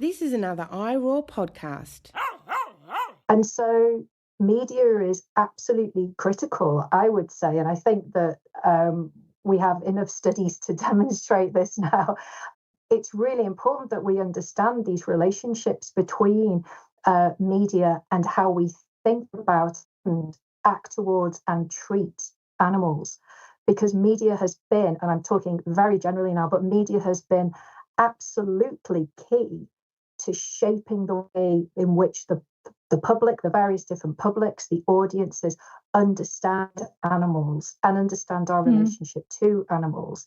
This is another iROAR podcast. And so media is absolutely critical, I would say. And I think that we have enough studies to demonstrate this now. It's really important that we understand these relationships between media and how we think about and act towards and treat animals. Because media has been, and I'm talking very generally now, but media has been absolutely key to shaping the way in which the public, the various different publics, the audiences understand animals and understand our relationship to animals.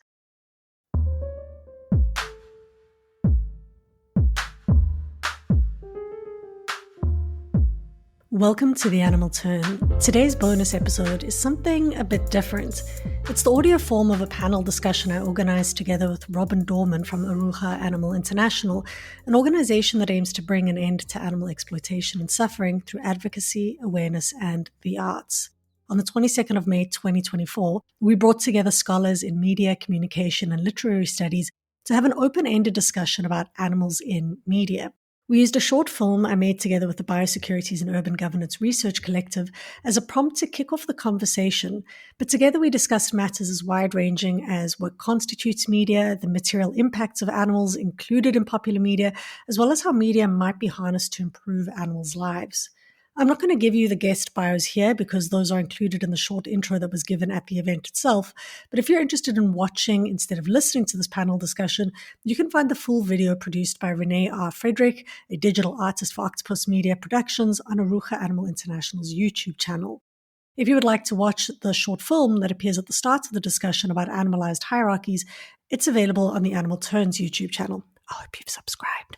Welcome to The Animal Turn. Today's bonus episode is something a bit different. It's the audio form of a panel discussion I organized together with Robin Dorman from Arukah Animal International, an organization that aims to bring an end to animal exploitation and suffering through advocacy, awareness, and the arts. On the 22nd of May 2024, we brought together scholars in media, communication, and literary studies to have an open-ended discussion about animals in media. We used a short film I made together with the Biosecurities and Urban Governance Research Collective as a prompt to kick off the conversation, but together we discussed matters as wide-ranging as what constitutes media, the material impacts of animals included in popular media, as well as how media might be harnessed to improve animals' lives. I'm not going to give you the guest bios here because those are included in the short intro that was given at the event itself. But if you're interested in watching instead of listening to this panel discussion, you can find the full video produced by Renee R. Frederick, a digital artist for Octopus Media Productions, on Arukah Animal International's YouTube channel. If you would like to watch the short film that appears at the start of the discussion about animalized hierarchies, it's available on the Animal Turns YouTube channel. I hope you've subscribed.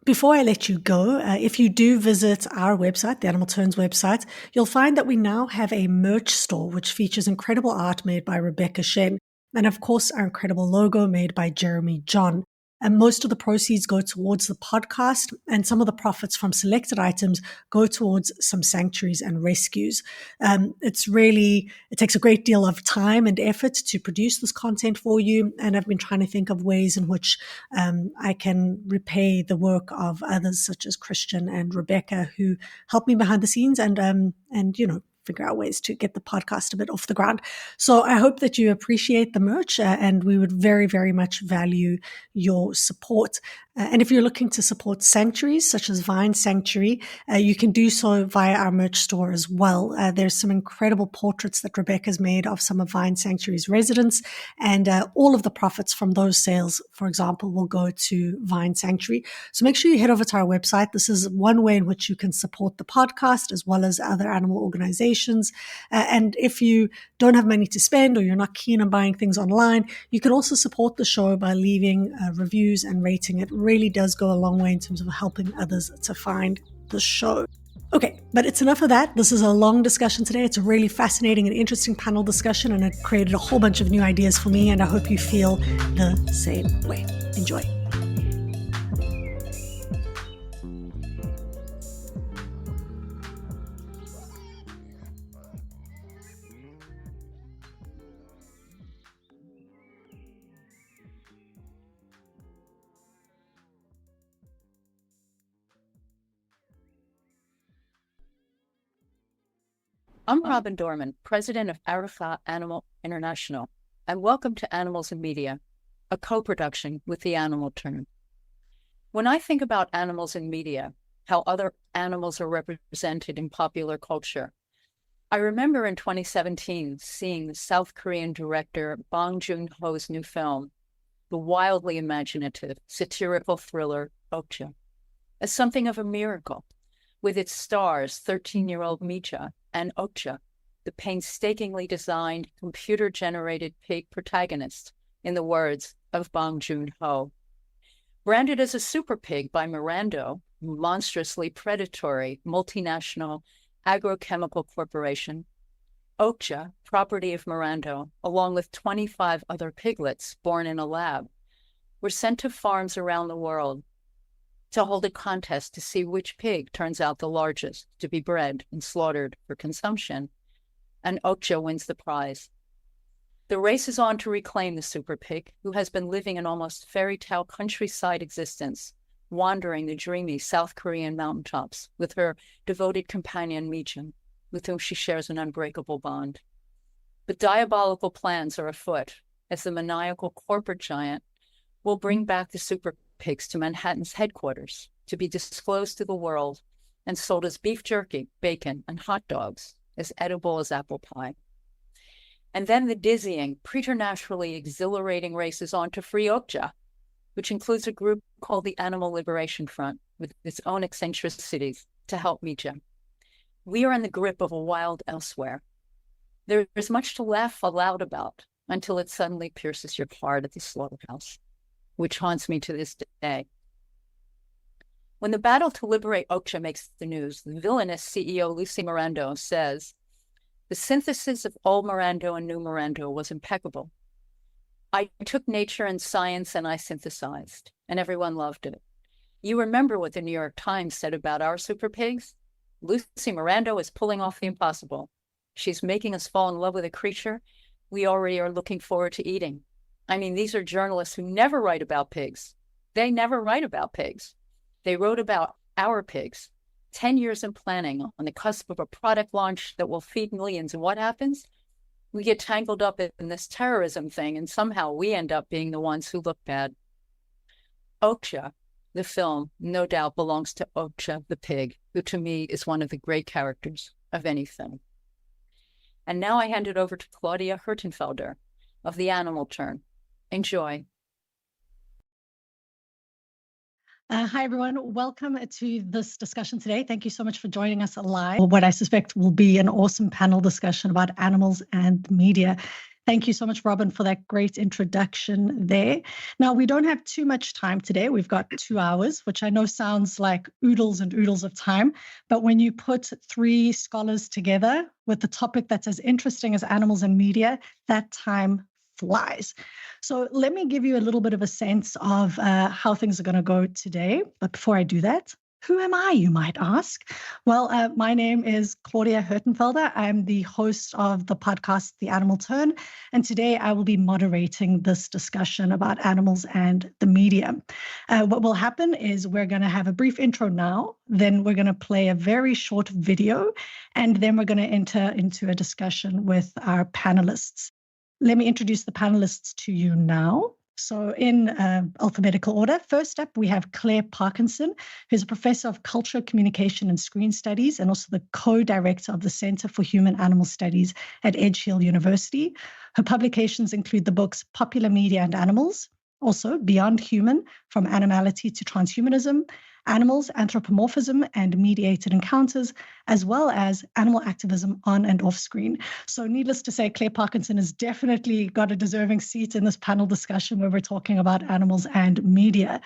Before I let you go, if you do visit our website, the Animal Turns website, you'll find that we now have a merch store which features incredible art made by Rebecca Shen, and of course our incredible logo made by Jeremy John. And most of the proceeds go towards the podcast, and some of the profits from selected items go towards some sanctuaries and rescues. It takes a great deal of time and effort to produce this content for you, and I've been trying to think of ways in which I can repay the work of others such as Christian and Rebecca, who helped me behind the scenes and figure out ways to get the podcast a bit off the ground. So I hope that you appreciate the merch and we would very, very much value your support. And if you're looking to support sanctuaries such as Vine Sanctuary, you can do so via our merch store as well. There's some incredible portraits that Rebecca's made of some of Vine Sanctuary's residents, and all of the profits from those sales, for example, will go to Vine Sanctuary. So make sure you head over to our website. This is one way in which you can support the podcast as well as other animal organizations. And if you don't have money to spend or you're not keen on buying things online, you can also support the show by leaving reviews and rating it. Really does go a long way in terms of helping others to find the show. Okay, but it's enough of that. This is a long discussion today. It's a really fascinating and interesting panel discussion, and it created a whole bunch of new ideas for me, and I hope you feel the same way. Enjoy. I'm Robin Dorman, president of Arukah Animal International, and welcome to Animals in Media, a co-production with the Animal Turn. When I think about animals in media, how other animals are represented in popular culture, I remember in 2017 seeing the South Korean director Bong Joon-ho's new film, the wildly imaginative, satirical thriller Okja, as something of a miracle, with its stars 13-year-old Mija and Okja, the painstakingly designed, computer-generated pig protagonist, in the words of Bong Joon-ho. Branded as a super pig by Mirando, monstrously predatory multinational agrochemical corporation, Okja, property of Mirando, along with 25 other piglets born in a lab, were sent to farms around the world to hold a contest to see which pig turns out the largest to be bred and slaughtered for consumption, and Okja wins the prize. The race is on to reclaim the super pig, who has been living an almost fairy tale countryside existence wandering the dreamy South Korean mountaintops with her devoted companion McHugh, with whom she shares an unbreakable bond. But diabolical plans are afoot, as the maniacal corporate giant will bring back the super pigs to Manhattan's headquarters to be disclosed to the world and sold as beef jerky, bacon, and hot dogs, as edible as apple pie. And then the dizzying, preternaturally exhilarating race is on to free Okja, which includes a group called the Animal Liberation Front, with its own eccentricities to help McHugh. We are in the grip of a wild elsewhere. There is much to laugh aloud about until it suddenly pierces your heart at the slaughterhouse, which haunts me to this day. When the battle to liberate Okja makes the news, the villainous CEO Lucy Mirando says, "The synthesis of old Mirando and new Mirando was impeccable. I took nature and science and I synthesized, and everyone loved it. You remember what the New York Times said about our super pigs? Lucy Mirando is pulling off the impossible. She's making us fall in love with a creature we already are looking forward to eating." I mean, these are journalists who never write about pigs. They never write about pigs. They wrote about our pigs. 10 years in planning, on the cusp of a product launch that will feed millions. And what happens? We get tangled up in this terrorism thing, and somehow we end up being the ones who look bad. Okja, the film, no doubt belongs to Okja the pig, who to me is one of the great characters of any film. And now I hand it over to Claudia Hertenfelder of The Animal Turn. Enjoy. Hi, everyone. Welcome to this discussion today. Thank you so much for joining us live. What I suspect will be an awesome panel discussion about animals and media. Thank you so much, Robin, for that great introduction there. Now, we don't have too much time today. We've got 2 hours, which I know sounds like oodles and oodles of time. But when you put 3 scholars together with a topic that's as interesting as animals and media, that time flies. So let me give you a little bit of a sense of how things are going to go today. But before I do that, who am I, you might ask? Well, my name is Claudia Hertenfelder. I'm the host of the podcast, The Animal Turn. And today I will be moderating this discussion about animals and the media. What will happen is we're going to have a brief intro now, then we're going to play a very short video, and then we're going to enter into a discussion with our panelists. Let me introduce the panelists to you now. So in alphabetical order, first up, we have Claire Parkinson, who's a professor of culture, communication, and screen studies, and also the co-director of the Center for Human Animal Studies at Edge Hill University. Her publications include the books Popular Media and Animals, also Beyond Human, From Animality to Transhumanism, Animals, Anthropomorphism, and Mediated Encounters, as well as Animal Activism on and off screen. So needless to say, Claire Parkinson has definitely got a deserving seat in this panel discussion where we're talking about animals and media.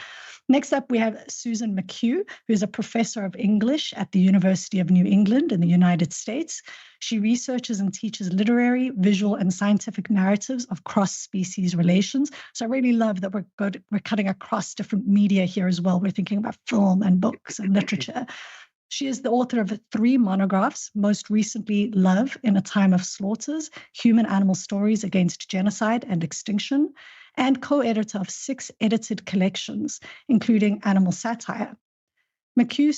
Next up, we have Susan McHugh, who is a professor of English at the University of New England in the United States. She researches and teaches literary, visual, and scientific narratives of cross-species relations. So I really love that we're cutting across different media here as well. We're thinking about film and books and literature. She is the author of 3 monographs, most recently Love in a Time of Slaughters, Human-Animal Stories Against Genocide and Extinction, and co-editor of 6 edited collections, including Animal Satire. McHugh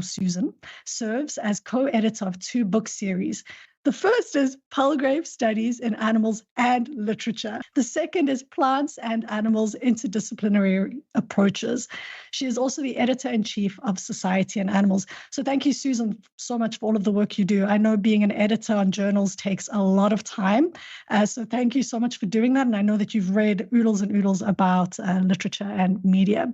Susan serves as co-editor of 2 book series. The first is Palgrave Studies in Animals and Literature. The second is Plants and Animals Interdisciplinary Approaches. She is also the editor-in-chief of Society and Animals. So thank you, Susan, so much for all of the work you do. I know being an editor on journals takes a lot of time. So thank you so much for doing that. And I know that you've read oodles and oodles about literature and media.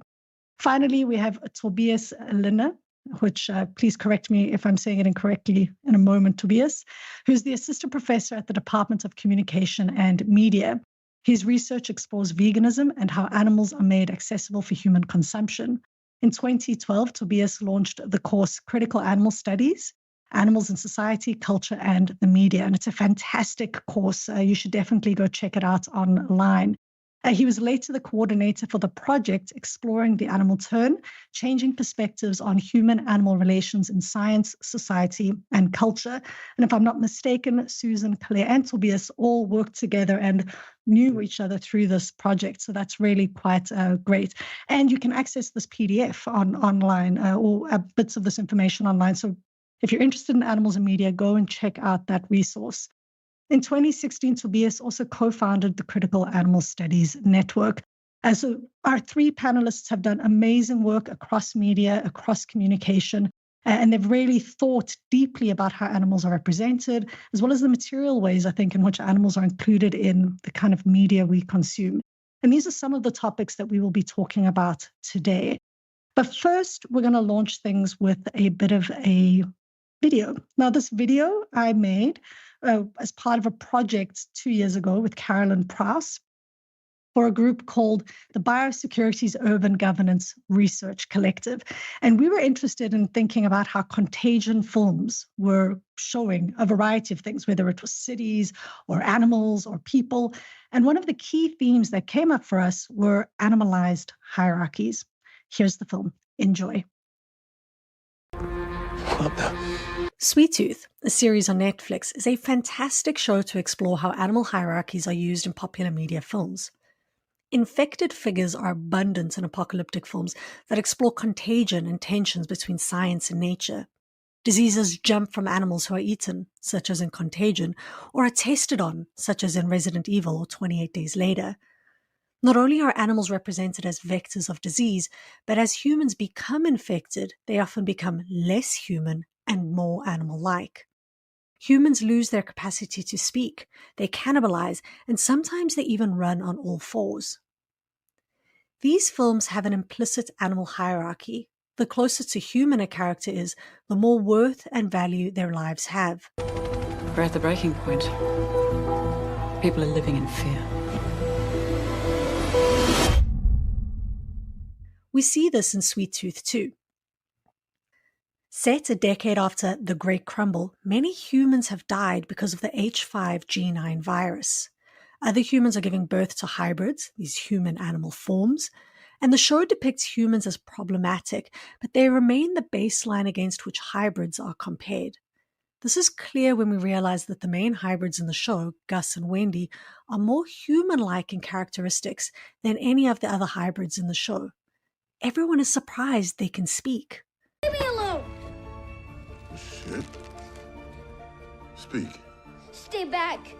Finally, we have Tobias Linné, which please correct me if I'm saying it incorrectly in a moment, Tobias, who's the assistant professor at the Department of Communication and Media. His research explores veganism and how animals are made accessible for human consumption. In 2012, Tobias launched the course Critical Animal Studies, Animals in Society, Culture, and the Media. And it's a fantastic course. You should definitely go check it out online. He was later the coordinator for the project exploring the animal turn, changing perspectives on human-animal relations in science, society, and culture. And if I'm not mistaken, Susan, Claire, and Tobias all worked together and knew each other through this project. So that's really quite great. And you can access this PDF online or bits of this information online. So if you're interested in animals and media, go and check out that resource. In 2016, Tobias also co-founded the Critical Animal Studies Network. So our three panelists have done amazing work across media, across communication, and they've really thought deeply about how animals are represented, as well as the material ways, I think, in which animals are included in the kind of media we consume. And these are some of the topics that we will be talking about today. But first, we're going to launch things with a bit of a video. Now, this video I made as part of a project 2 years ago with Carolyn Prouse for a group called the Biosecurities Urban Governance Research Collective. And we were interested in thinking about how contagion films were showing a variety of things, whether it was cities or animals or people. And one of the key themes that came up for us were animalized hierarchies. Here's the film. Enjoy. What the? Sweet Tooth, a series on Netflix, is a fantastic show to explore how animal hierarchies are used in popular media films. Infected figures are abundant in apocalyptic films that explore contagion and tensions between science and nature. Diseases jump from animals who are eaten, such as in Contagion, or are tested on, such as in Resident Evil or 28 Days Later. Not only are animals represented as vectors of disease, but as humans become infected, they often become less human and more animal-like. Humans lose their capacity to speak, they cannibalize, and sometimes they even run on all fours. These films have an implicit animal hierarchy. The closer to human a character is, the more worth and value their lives have. We're at the breaking point. People are living in fear. We see this in Sweet Tooth too. Set a decade after the Great Crumble, many humans have died because of the H5G9 virus. Other humans are giving birth to hybrids, these human-animal forms, and the show depicts humans as problematic, but they remain the baseline against which hybrids are compared. This is clear when we realize that the main hybrids in the show, Gus and Wendy, are more human-like in characteristics than any of the other hybrids in the show. Everyone is surprised they can speak. Leave me alone! Shit. Speak. Stay back.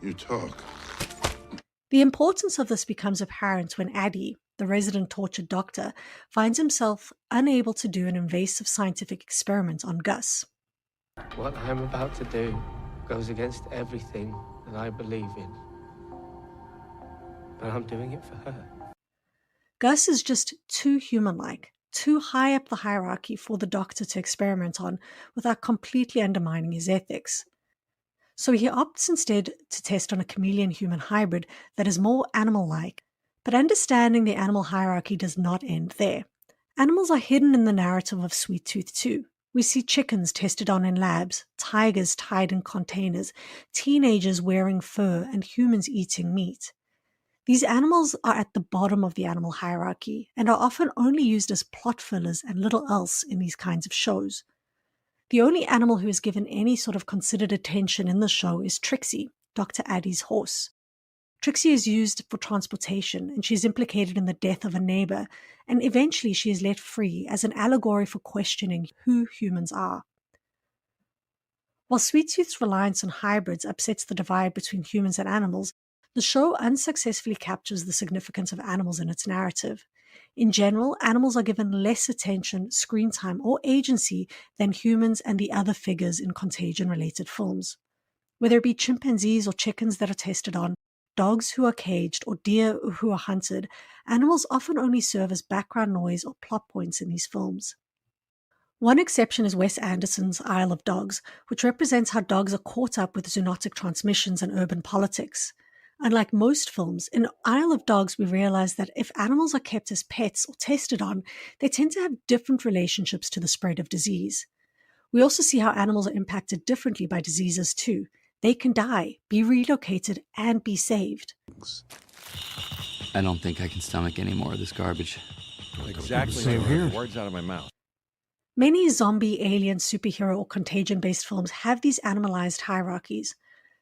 You talk. The importance of this becomes apparent when Addy, the resident tortured doctor, finds himself unable to do an invasive scientific experiment on Gus. What I'm about to do goes against everything that I believe in. But I'm doing it for her. Gus is just too human-like, too high up the hierarchy for the doctor to experiment on without completely undermining his ethics. So he opts instead to test on a chameleon-human hybrid that is more animal-like. But understanding the animal hierarchy does not end there. Animals are hidden in the narrative of Sweet Tooth too. We see chickens tested on in labs, tigers tied in containers, teenagers wearing fur, and humans eating meat. These animals are at the bottom of the animal hierarchy and are often only used as plot fillers and little else in these kinds of shows. The only animal who is given any sort of considered attention in the show is Trixie, Dr. Addy's horse. Trixie is used for transportation, and she is implicated in the death of a neighbor, and eventually she is let free as an allegory for questioning who humans are. While Sweet Tooth's reliance on hybrids upsets the divide between humans and animals, the show unsuccessfully captures the significance of animals in its narrative. In general, animals are given less attention, screen time, or agency than humans and the other figures in contagion-related films. Whether it be chimpanzees or chickens that are tested on, dogs who are caged, or deer who are hunted, animals often only serve as background noise or plot points in these films. One exception is Wes Anderson's Isle of Dogs, which represents how dogs are caught up with zoonotic transmissions and urban politics. Unlike most films, in Isle of Dogs we realize that if animals are kept as pets or tested on, they tend to have different relationships to the spread of disease. We also see how animals are impacted differently by diseases too. They can die, be relocated, and be saved. I don't think I can stomach any more of this garbage. Exactly. Same here. Words out of my mouth. Many zombie, alien, superhero, or contagion-based films have these animalized hierarchies.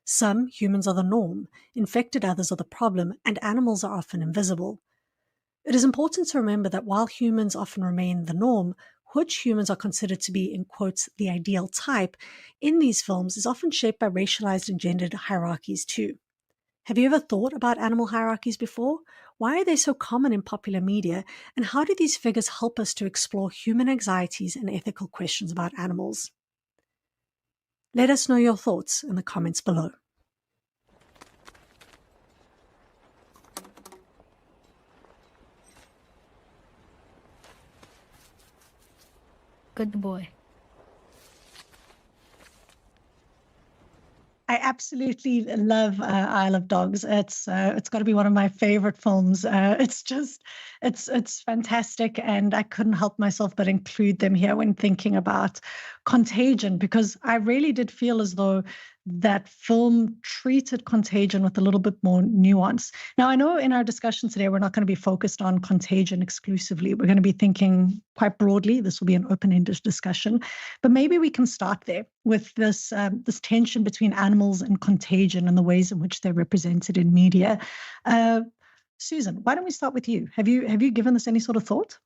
Some humans are the norm, infected others are the problem, and animals are often invisible. It is important to remember that while humans often remain the norm, which humans are considered to be, in quotes, the ideal type, in these films is often shaped by racialized and gendered hierarchies too. Have you ever thought about animal hierarchies before? Why are they so common in popular media, and how do these figures help us to explore human anxieties and ethical questions about animals? Let us know your thoughts in the comments below. Good boy. I absolutely love Isle of Dogs. It's got to be one of my favorite films. It's fantastic, and I couldn't help myself but include them here when thinking about Contagion, because I really did feel as though that film treated Contagion with a little bit more nuance. Now, I know in our discussion today, we're not going to be focused on Contagion exclusively. We're going to be thinking quite broadly. This will be an open-ended discussion, but maybe we can start there with this tension between animals and contagion and the ways in which they're represented in media. Susan, why don't we start with you? Have you given this any sort of thought?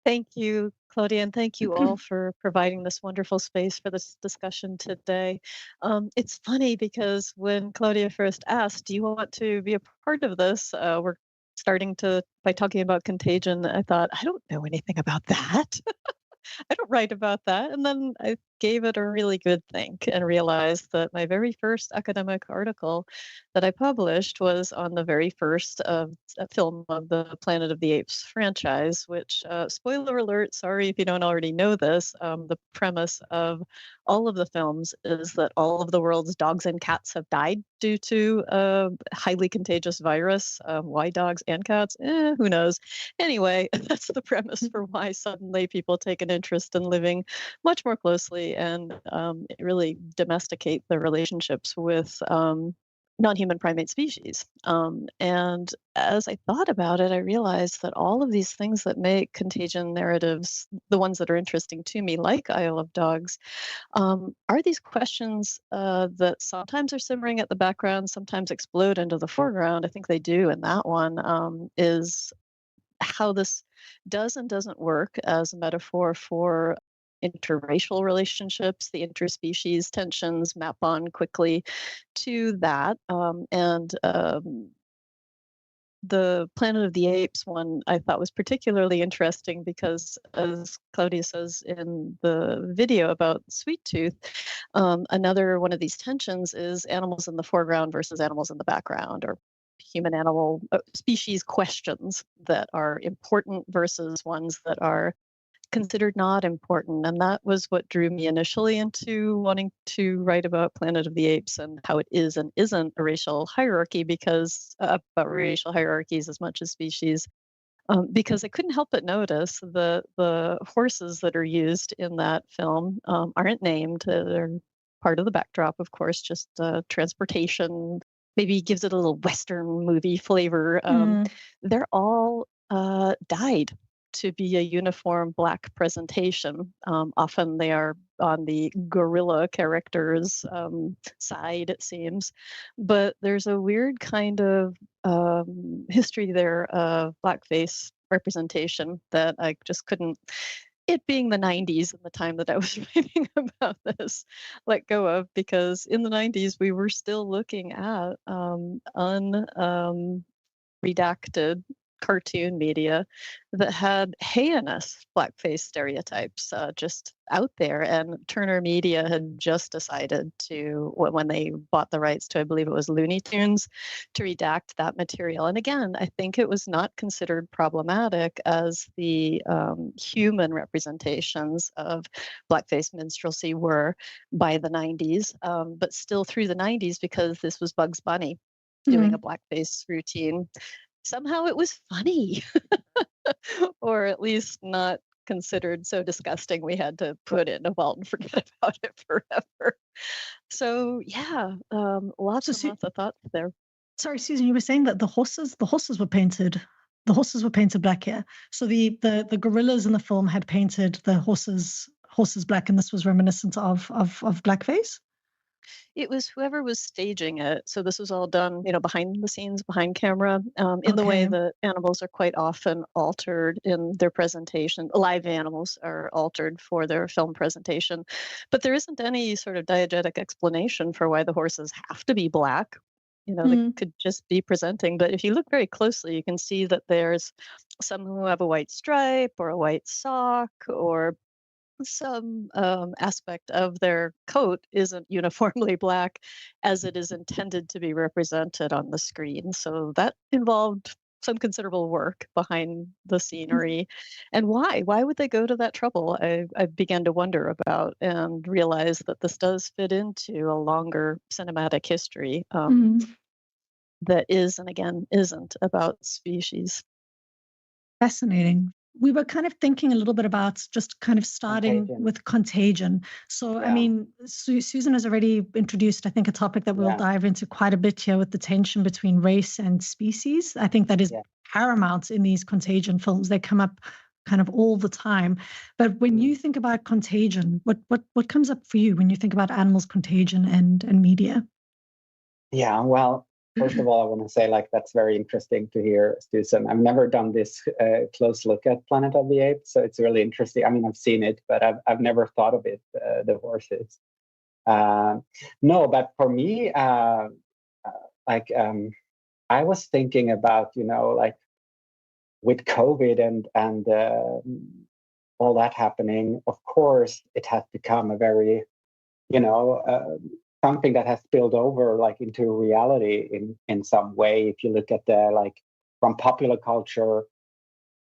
Thank you, Claudia, and thank you all for providing this wonderful space for this discussion today. It's funny because when Claudia first asked, do you want to be a part of this? We're starting by talking about Contagion. I thought, I don't know anything about that. I don't write about that. And then I gave it a really good think and realized that my very first academic article that I published was on the very first film of the Planet of the Apes franchise, which, spoiler alert, sorry if you don't already know this, the premise of all of the films is that all of the world's dogs and cats have died due to a highly contagious virus. Why dogs and cats? Who knows? Anyway, that's the premise for why suddenly people take an interest in living much more closely and really domesticate their relationships with non-human primate species. And as I thought about it, I realized that all of these things that make contagion narratives, the ones that are interesting to me, like Isle of Dogs, are these questions that sometimes are simmering at the background, sometimes explode into the foreground. I think they do in that one, is how this does and doesn't work as a metaphor for interracial relationships. The interspecies tensions map on quickly to that. The Planet of the Apes one I thought was particularly interesting because, as Claudia says in the video about Sweet Tooth, another one of these tensions is animals in the foreground versus animals in the background, or human-animal species questions that are important versus ones that are considered not important. And that was what drew me initially into wanting to write about Planet of the Apes and how it is and isn't a racial hierarchy, because about racial hierarchies as much as species, because I couldn't help but notice the horses that are used in that film aren't named. They're part of the backdrop, of course, just transportation. Maybe gives it a little Western movie flavor. They're all dyed to be a uniform Black presentation. Often they are on the gorilla character's side, it seems. But there's a weird kind of history there of blackface representation that I just couldn't, it being the 90s and the time that I was writing about this, let go of, because in the 90s we were still looking at redacted cartoon media that had heinous blackface stereotypes just out there. And Turner Media had just decided to, when they bought the rights to, I believe it was Looney Tunes, to redact that material. And again, I think it was not considered problematic as the human representations of blackface minstrelsy were by the 90s, but still through the 90s, because this was Bugs Bunny doing a blackface routine. Somehow it was funny, or at least not considered so disgusting we had to put it in a vault and forget about it forever. So yeah, lots of thoughts there. Sorry, Susan, you were saying that the horses were painted. The horses were painted black here. So the gorillas in the film had painted the horses black, and this was reminiscent of blackface. It was whoever was staging it. So this was all done, behind the scenes, behind camera, in the way that animals are quite often altered in their presentation. Live animals are altered for their film presentation. But there isn't any sort of diegetic explanation for why the horses have to be black. They could just be presenting. But if you look very closely, you can see that there's some who have a white stripe or a white sock, or some aspect of their coat isn't uniformly black as it is intended to be represented on the screen. So that involved some considerable work behind the scenery. And why would they go to that trouble? I began to wonder about, and realize that this does fit into a longer cinematic history that is, and again, isn't about species. Fascinating. We were kind of thinking a little bit about just kind of starting with contagion. So, I mean, Susan has already introduced, I think, a topic that we'll dive into quite a bit here with the tension between race and species. I think that is paramount in these contagion films. They come up kind of all the time. But when you think about contagion, what comes up for you when you think about animals, contagion, and media? Yeah, well, first of all, I want to say, that's very interesting to hear, Susan. I've never done this close look at Planet of the Apes, so it's really interesting. I mean, I've seen it, but I've never thought of it, the horses. No, but for me, I was thinking about, with COVID and all that happening, of course, it has become a very, something that has spilled over into reality in some way. If you look at from popular culture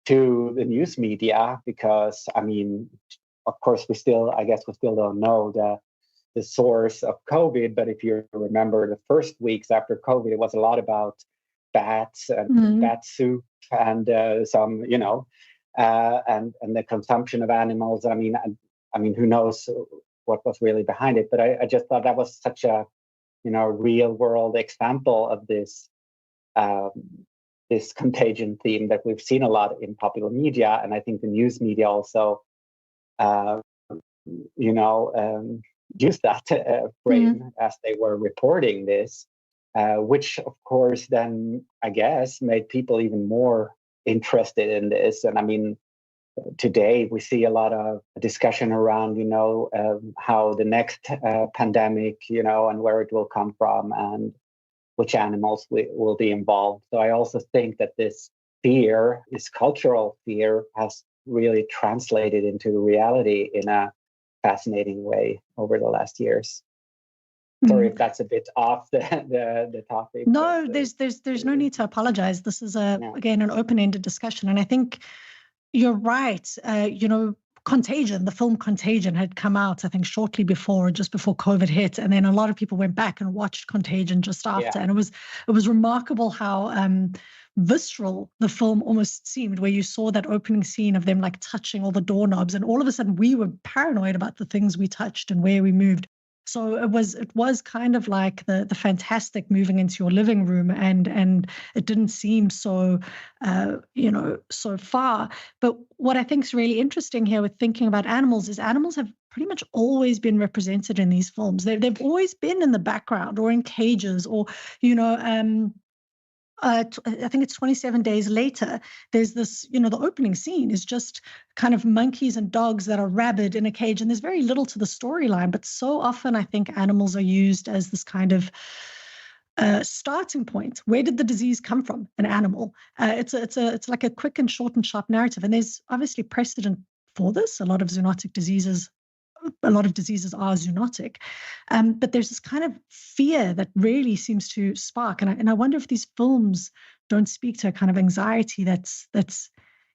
to the news media, because I mean, of course, we still don't know the source of COVID. But if you remember the first weeks after COVID, it was a lot about bats and bat soup and some, and the consumption of animals. I mean, who knows what was really behind it, but I just thought that was such a real world example of this this contagion theme that we've seen a lot in popular media, and I think the news media also used that frame as they were reporting this, which of course then I guess made people even more interested in this. And I mean, today we see a lot of discussion around, how the next pandemic, and where it will come from and which animals will be involved. So I also think that this fear, this cultural fear, has really translated into reality in a fascinating way over the last years. Sorry if that's a bit off the topic. No, there's no need to apologize. This is again an open-ended discussion, and I think you're right. Contagion, the film Contagion had come out, I think, shortly before, just before COVID hit. And then a lot of people went back and watched Contagion just after. And it was remarkable how visceral the film almost seemed, where you saw that opening scene of them touching all the doorknobs. And all of a sudden we were paranoid about the things we touched and where we moved. So it was kind of like the Fantastic moving into your living room, and it didn't seem so so far. But what I think is really interesting here with thinking about animals is animals have pretty much always been represented in these films. They've always been in the background or in cages, or I think it's 27 Days Later. There's this, the opening scene is just kind of monkeys and dogs that are rabid in a cage, and there's very little to the storyline. But so often, I think animals are used as this kind of starting point. Where did the disease come from? An animal. It's like a quick and short and sharp narrative, and there's obviously precedent for this. A lot of diseases are zoonotic, but there's this kind of fear that really seems to spark, and I wonder if these films don't speak to a kind of anxiety that's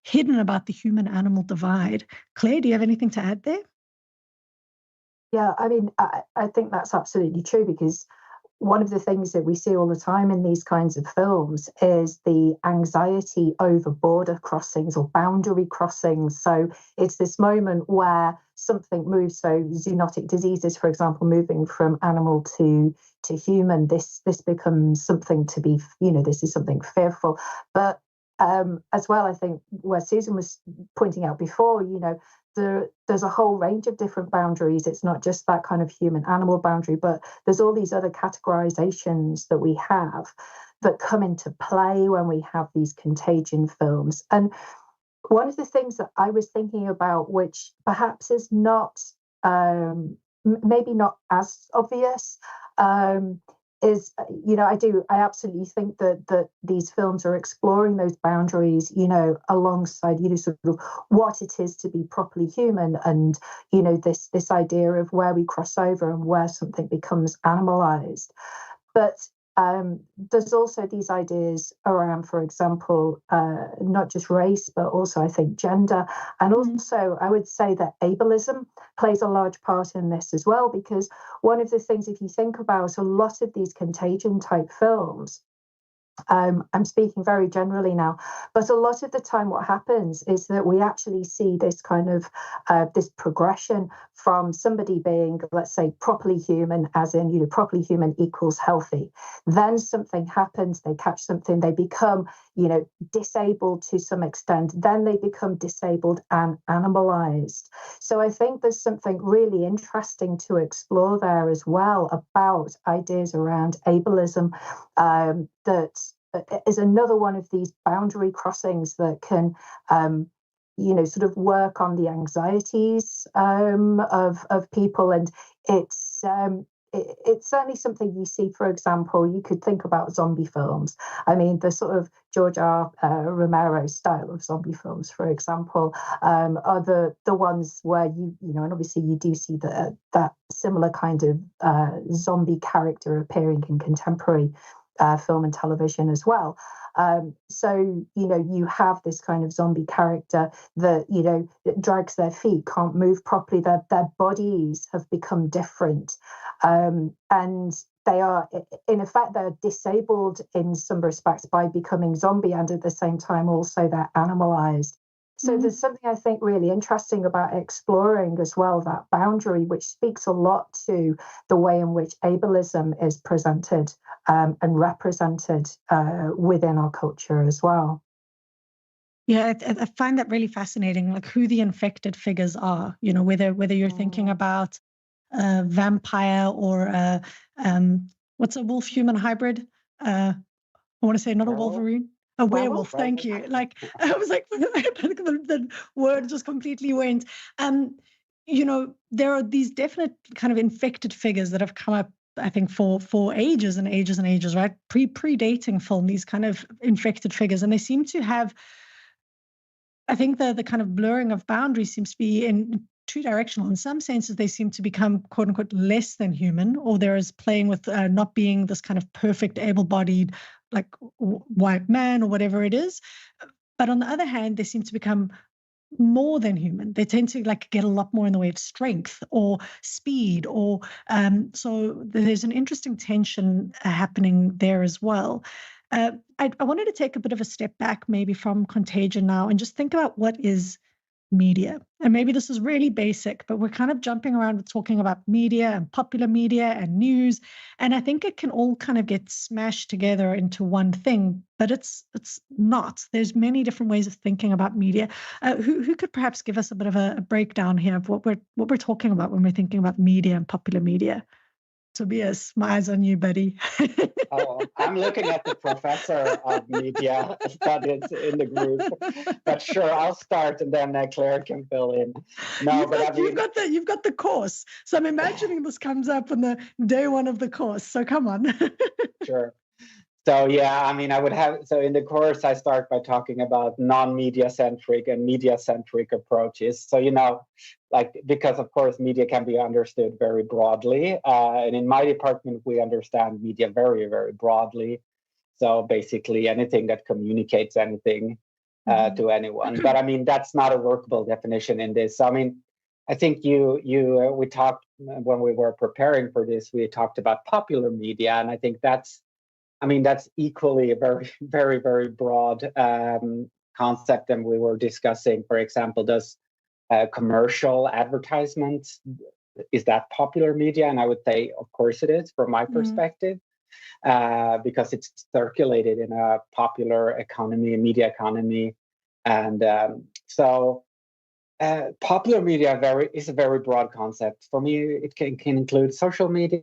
hidden about the human-animal divide. Claire, do you have anything to add there? Yeah, I mean, I think that's absolutely true, because one of the things that we see all the time in these kinds of films is the anxiety over border crossings or boundary crossings. So it's this moment where something moves. So zoonotic diseases, for example, moving from animal to human, this becomes something to be, this is something fearful. But as well, I think where Susan was pointing out before, there's a whole range of different boundaries. It's not just that kind of human-animal boundary, but there's all these other categorizations that we have that come into play when we have these contagion films. And one of the things that I was thinking about, which perhaps is not, maybe not as obvious, is, I absolutely think that these films are exploring those boundaries, alongside, sort of what it is to be properly human, and, this idea of where we cross over and where something becomes animalized. But there's also these ideas around, for example, not just race, but also, I think, gender. And also, I would say that ableism plays a large part in this as well, because one of the things, if you think about a lot of these contagion type films, I'm speaking very generally now, but a lot of the time what happens is that we actually see this kind of this progression from somebody being, let's say, properly human, as in, properly human equals healthy. Then something happens, they catch something, they become, disabled to some extent. Then they become disabled and animalized. So I think there's something really interesting to explore there as well about ideas around ableism, that is another one of these boundary crossings that can, sort of work on the anxieties of people. And it's certainly something you see, for example, you could think about zombie films. I mean, the sort of George R. Romero style of zombie films, for example, are the ones where and obviously you do see that similar kind of zombie character appearing in contemporary film and television as well. So, you have this kind of zombie character that, drags their feet, can't move properly. Their bodies have become different. And they are, in effect, they're disabled in some respects by becoming zombie, and at the same time also they're animalized. So there's something I think really interesting about exploring as well that boundary, which speaks a lot to the way in which ableism is presented and represented within our culture as well. Yeah, I find that really fascinating, like who the infected figures are, whether you're thinking about a vampire or what's a wolf-human hybrid? I want to say not a Wolverine. A werewolf, thank you. Like, I was like, the word just completely went. There are these definite kind of infected figures that have come up, I think, for ages and ages and ages, right? Predating film, these kind of infected figures. And they seem to have, I think the kind of blurring of boundaries seems to be in two-directional. In some senses, they seem to become, quote unquote, less than human, or there is playing with not being this kind of perfect, able-bodied, like white man or whatever it is. But on the other hand, they seem to become more than human. They tend to like get a lot more in the way of strength or speed, or so there's an interesting tension happening there as well. I wanted to take a bit of a step back maybe from contagion now and just think about what is media. And maybe this is really basic, but we're kind of jumping around with talking about media and popular media and news. And I think it can all kind of get smashed together into one thing, but it's not. There's many different ways of thinking about media. Who could perhaps give us a bit of a breakdown here of what we're talking about when we're thinking about media and popular media? Tobias, my eyes on you, buddy. I'm looking at the professor of media studies in the group, but sure, I'll start and then Claire can fill in. You've got the course, so I'm imagining this comes up on the day one of the course. So come on. Sure. So yeah, I mean, in the course, I start by talking about non-media centric and media centric approaches. So, because of course, media can be understood very broadly. And in my department, we understand media very, very broadly. So basically anything that communicates anything to anyone. But I mean, that's not a workable definition in this. So, I mean, I think we talked when we were preparing for this. We talked about popular media, and I think that's equally a very, very, very broad concept. And we were discussing, for example, does commercial advertisements, is that popular media? And I would say, of course, it is from my perspective, because it's circulated in a popular economy, media economy, and so. Popular media is a very broad concept. For me, it can include social media,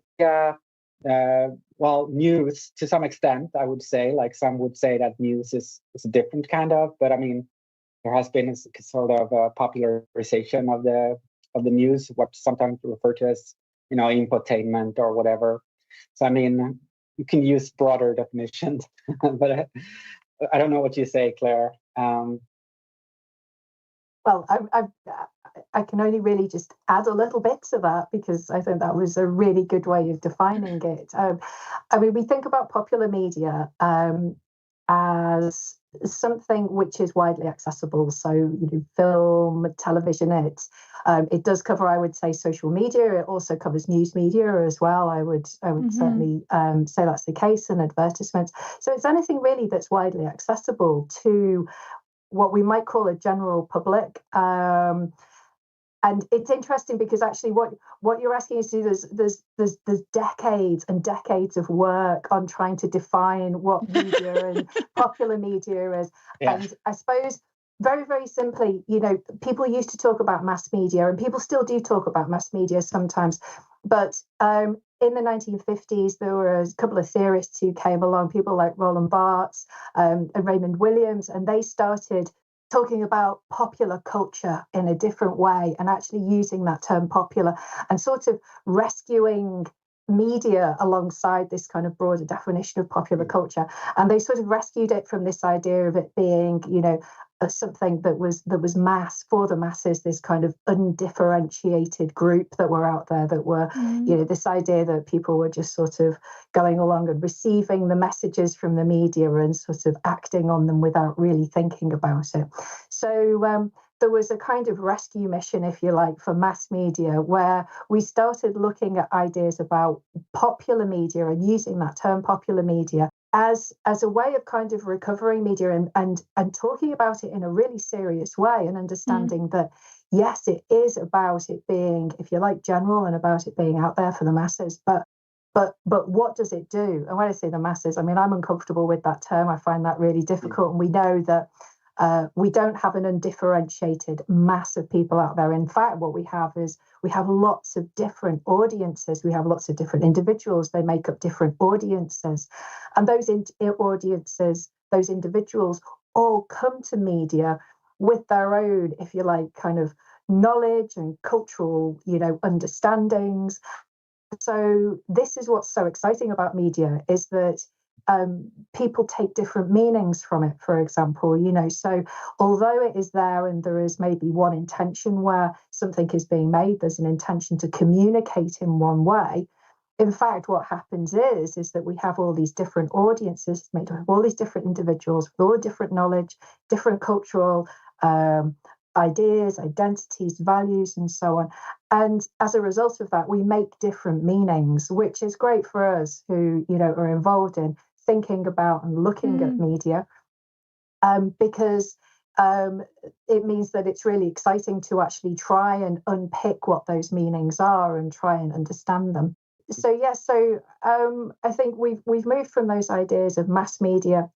news to some extent, I would say. Like some would say that news is a different kind of, but I mean, there has been a sort of a popularization of the news, what's sometimes referred to as, infotainment or whatever. So I mean, you can use broader definitions, but I don't know what you say, Claire. Well, I can only really just add a little bit to that, because I think that was a really good way of defining it. I mean, we think about popular media as something which is widely accessible. So, film, television, it does cover, I would say, social media. It also covers news media as well. I would certainly say that's the case, and advertisements. So it's anything really that's widely accessible to what we might call a general public. And it's interesting because actually what you're asking is to do, there's decades and decades of work on trying to define what media and popular media is. Yeah. And I suppose very, very simply, people used to talk about mass media, and people still do talk about mass media sometimes. But in the 1950s, there were a couple of theorists who came along, people like Roland Barthes and Raymond Williams, and they started talking about popular culture in a different way, and actually using that term popular and sort of rescuing media alongside this kind of broader definition of popular culture. And they sort of rescued it from this idea of it being, something that was mass, for the masses, this kind of undifferentiated group that were out there, that were, this idea that people were just sort of going along and receiving the messages from the media and sort of acting on them without really thinking about it. So there was a kind of rescue mission, if you like, for mass media, where we started looking at ideas about popular media and using that term popular media as a way of kind of recovering media and talking about it in a really serious way, and understanding that, yes, it is about it being, if you like, general, and about it being out there for the masses. But what does it do? And when I say the masses, I mean, I'm uncomfortable with that term. I find that really difficult. And we know that we don't have an undifferentiated mass of people out there. In fact, what we have is we have lots of different audiences. We have lots of different individuals. They make up different audiences. And those audiences, those individuals, all come to media with their own, if you like, kind of knowledge and cultural, understandings. So this is what's so exciting about media, is that people take different meanings from it, for example, so although it is there and there is maybe one intention where something is being made, there's an intention to communicate in one way. In fact, what happens is that we have all these different audiences made up of all these different individuals with all different knowledge, different cultural ideas, identities, values, and so on. And as a result of that, we make different meanings, which is great for us who, are involved in thinking about and looking at media, because it means that it's really exciting to actually try and unpick what those meanings are and try and understand them. So I think we've moved from those ideas of mass media,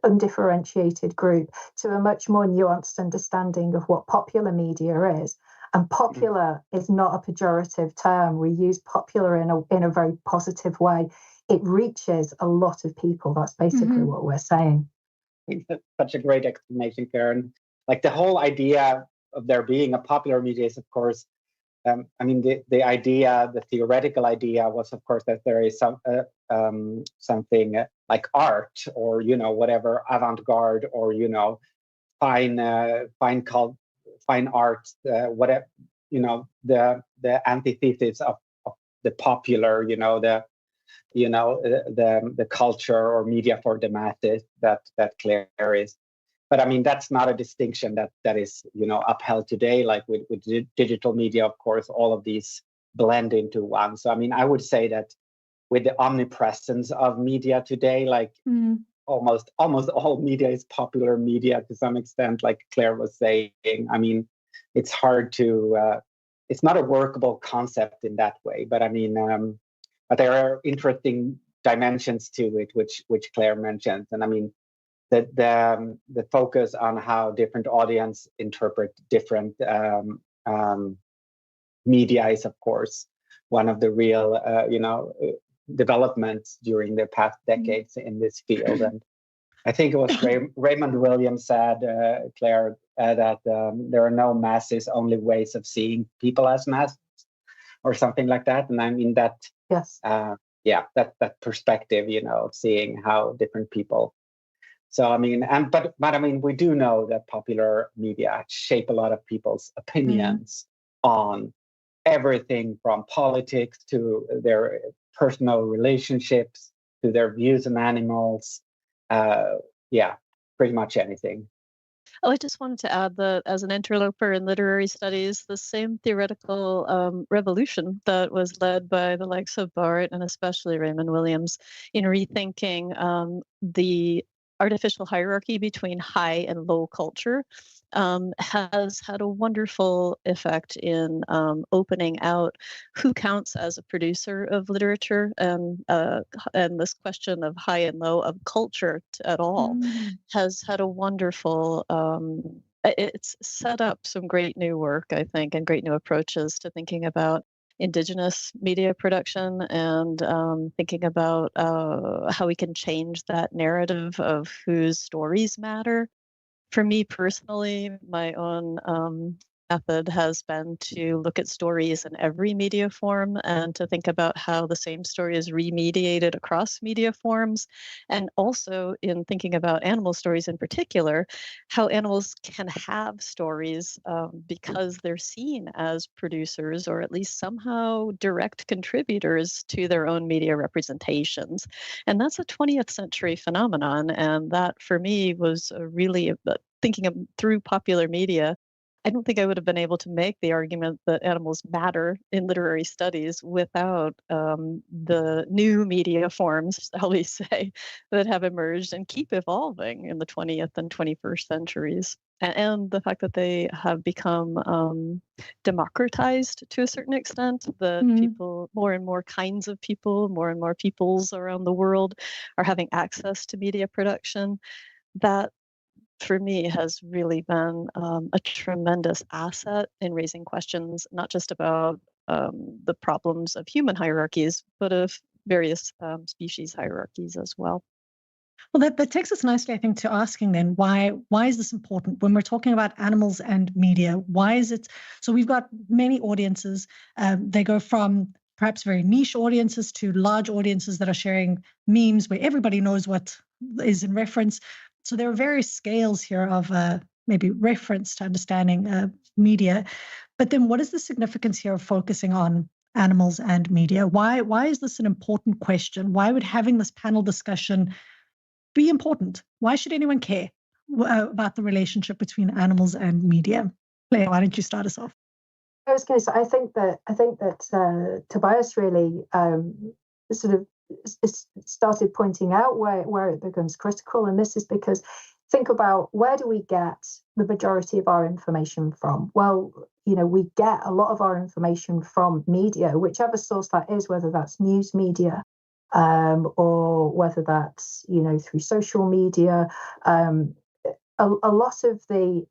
undifferentiated group, to a much more nuanced understanding of what popular media is. And popular is not a pejorative term. We use popular in a very positive way. It reaches a lot of people. That's basically what we're saying. That's such a great explanation, Karen. Like the whole idea of there being a popular media is, of course, the idea, the theoretical idea was, of course, that there is something like art, or whatever, avant-garde, or fine art, whatever, the antithesis of the popular, the culture or media for the masses that Claire is. but I mean, that's not a distinction that is, upheld today. Like with digital media, of course, all of these blend into one. So, I mean, I would say that with the omnipresence of media today, like almost all media is popular media to some extent, like Claire was saying. I mean, it's hard to, it's not a workable concept in that way, but I mean, but there are interesting dimensions to it, which Claire mentioned. And I mean, the focus on how different audience interpret different media is, of course, one of the real, developments during the past decades in this field. And I think it was Raymond Williams said, Claire, that there are no masses, only ways of seeing people as masses, or something like that. And I mean that, yes, that perspective, of seeing how different people. So I mean, but I mean, we do know that popular media shape a lot of people's opinions on everything from politics to their personal relationships to their views on animals. Pretty much anything. Oh, I just wanted to add that as an interloper in literary studies, the same theoretical revolution that was led by the likes of Barrett and especially Raymond Williams in rethinking the artificial hierarchy between high and low culture has had a wonderful effect in opening out who counts as a producer of literature, and this question of high and low of culture at all has had a wonderful it's set up some great new work, I think, and great new approaches to thinking about Indigenous media production and thinking about how we can change that narrative of whose stories matter. For me personally, my own method has been to look at stories in every media form and to think about how the same story is remediated across media forms. And also in thinking about animal stories in particular, how animals can have stories because they're seen as producers or at least somehow direct contributors to their own media representations. And that's a 20th century phenomenon. And that for me was really thinking through popular media. I don't think I would have been able to make the argument that animals matter in literary studies without the new media forms, shall we say, that have emerged and keep evolving in the 20th and 21st centuries. And the fact that they have become democratized to a certain extent, that people, more and more kinds of people, more and more peoples around the world are having access to media production. That for me has really been a tremendous asset in raising questions, not just about the problems of human hierarchies, but of various species hierarchies as well. Well, that takes us nicely, I think, to asking then, why is this important when we're talking about animals and media? Why is it? So we've got many audiences. They go from perhaps very niche audiences to large audiences that are sharing memes where everybody knows what is in reference. So there are various scales here of maybe reference to understanding media. But then what is the significance here of focusing on animals and media? Why is this an important question? Why would having this panel discussion be important? Why should anyone care about the relationship between animals and media? Claire, why don't you start us off? I was going to say, I think that Tobias really sort of started pointing out where it becomes critical, and this is because think about, where do we get the majority of our information from? Well, we get a lot of our information from media, whichever source that is, whether that's news media or whether that's through social media. A lot of the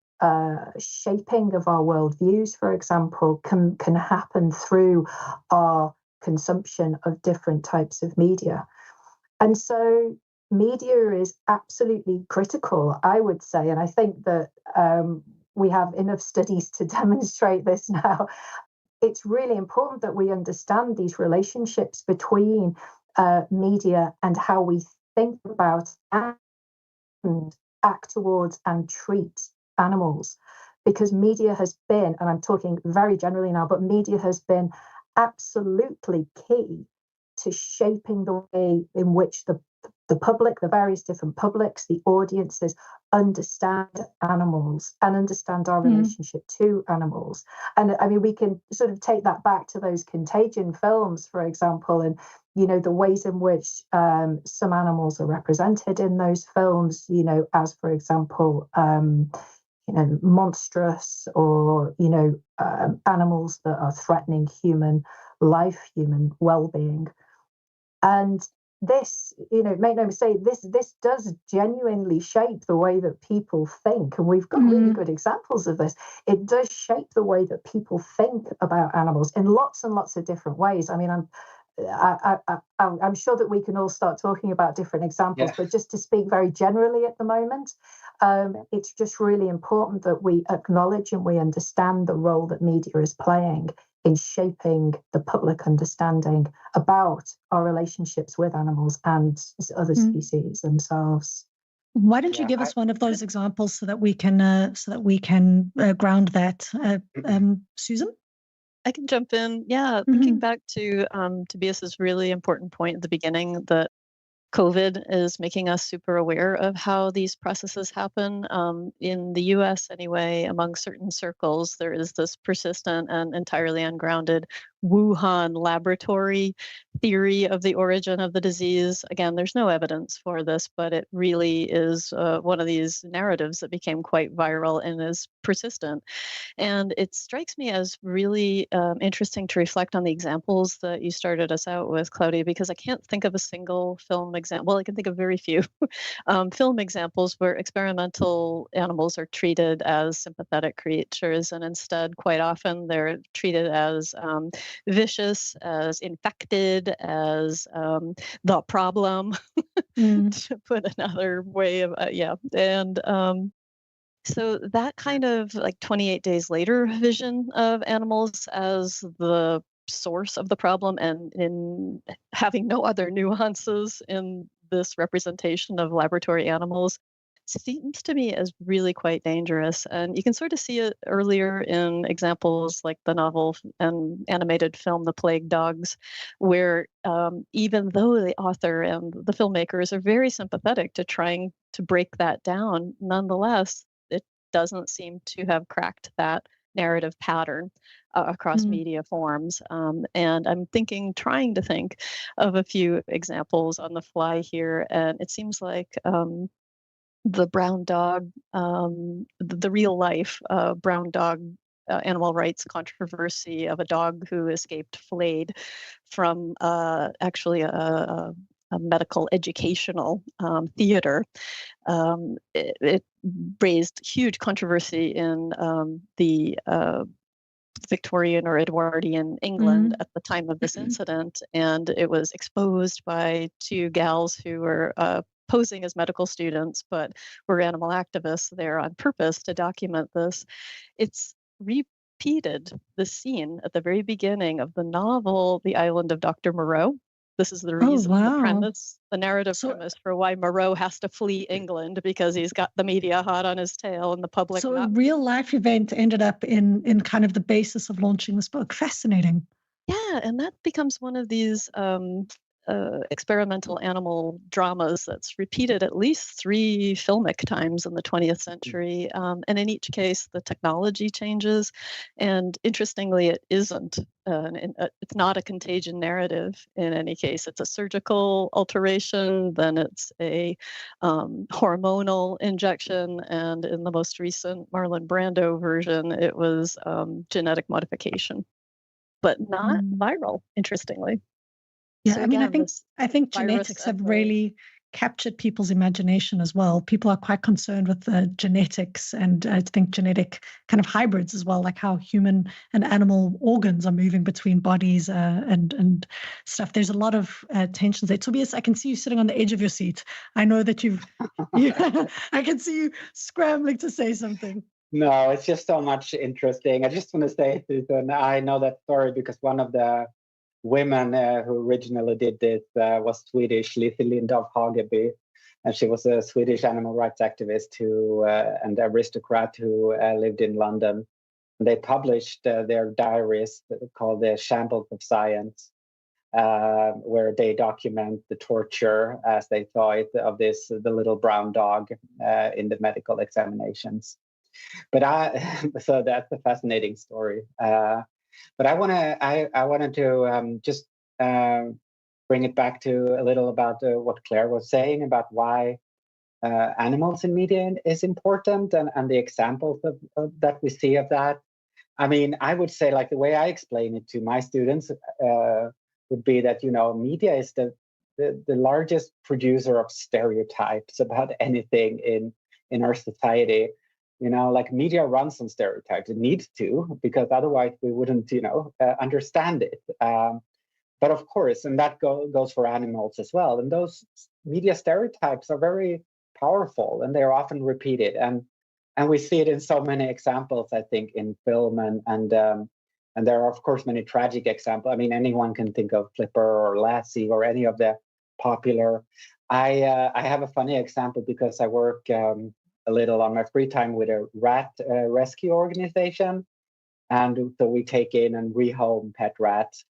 shaping of our worldviews, for example, can happen through our consumption of different types of media. And so media is absolutely critical, I would say. And I think that we have enough studies to demonstrate this now. It's really important that we understand these relationships between media and how we think about and act towards and treat animals. Because media has been, and I'm talking very generally now, but media has been absolutely key to shaping the way in which the the public, the various different publics, the audiences understand animals and understand our relationship to animals. And I mean, we can sort of take that back to those Contagion films, for example, and the ways in which some animals are represented in those films, as for example, monstrous or animals that are threatening human life, human well-being. And this, make no mistake, this does genuinely shape the way that people think. And we've got really good examples of this. It does shape the way that people think about animals in lots and lots of different ways. I mean, I'm sure that we can all start talking about different examples, but just to speak very generally at the moment, it's just really important that we acknowledge and we understand the role that media is playing in shaping the public understanding about our relationships with animals and other species themselves. Why don't you give us one of those examples so that we can ground that, Susan? I can jump in. Yeah, thinking back to Tobias's really important point at the beginning that COVID is making us super aware of how these processes happen. In the US, anyway, among certain circles, there is this persistent and entirely ungrounded Wuhan laboratory theory of the origin of the disease. Again, there's no evidence for this, but it really is one of these narratives that became quite viral and is persistent. And it strikes me as really interesting to reflect on the examples that you started us out with, Claudia, because I can't think of a single film example. Well, I can think of very few film examples where experimental animals are treated as sympathetic creatures, and instead, quite often, they're treated as vicious, as infected, as the problem, to put another way of, And so that kind of like 28 days later vision of animals as the source of the problem and in having no other nuances in this representation of laboratory animals seems to me as really quite dangerous. And you can sort of see it earlier in examples like the novel and animated film The Plague Dogs, where even though the author and the filmmakers are very sympathetic to trying to break that down, nonetheless, it doesn't seem to have cracked that narrative pattern across media forms. And I'm trying to think of a few examples on the fly here. And it seems like the brown dog, the real life brown dog animal rights controversy of a dog who escaped flayed from actually a medical educational theater. It raised huge controversy in the Victorian or Edwardian England at the time of this incident, and it was exposed by two gals who were posing as medical students, but were animal activists there on purpose to document this. It's repeated the scene at the very beginning of the novel, The Island of Dr. Moreau. This is the reason, the premise, the narrative premise for why Moreau has to flee England, because he's got the media hot on his tail and the public. So a real life event ended up in kind of the basis of launching this book. Fascinating. Yeah, and that becomes one of these experimental animal dramas that's repeated at least 3 filmic times in the 20th century. And in each case, the technology changes. And interestingly, it isn't. It's not a contagion narrative in any case. It's a surgical alteration, then it's a hormonal injection, and in the most recent Marlon Brando version, it was genetic modification, but not viral, interestingly. Yeah, So I mean, again, I think genetics have really captured people's imagination as well. People are quite concerned with the genetics, and I think genetic kind of hybrids as well, like how human and animal organs are moving between bodies and stuff. There's a lot of tensions there. Tobias, I can see you sitting on the edge of your seat. I know that I can see you scrambling to say something. No, it's just so much interesting. I just want to say, Susan, I know that story because one of the women who originally did this was Swedish, Lizzie Lindorff Hageby, and she was a Swedish animal rights activist and aristocrat who lived in London. And they published their diaries called The Shambles of Science. where they document the torture, as they thought, of the little brown dog in the medical examinations. But so that's a fascinating story. But I wanted to just bring it back to a little about what Claire was saying about why animals in media is important, and the examples that we see of that. I mean, I would say, like, the way I explain it to my students would be that, media is the largest producer of stereotypes about anything in our society. Like, media runs on stereotypes. It needs to, because otherwise we wouldn't, understand it. But of course, and that goes for animals as well. And those media stereotypes are very powerful, and they're often repeated. And we see it in so many examples, I think, in film, and there are, of course, many tragic examples. I mean, anyone can think of Flipper or Lassie or any of the popular. I have a funny example because I work a little on my free time with a rat rescue organization, and so we take in and rehome pet rats.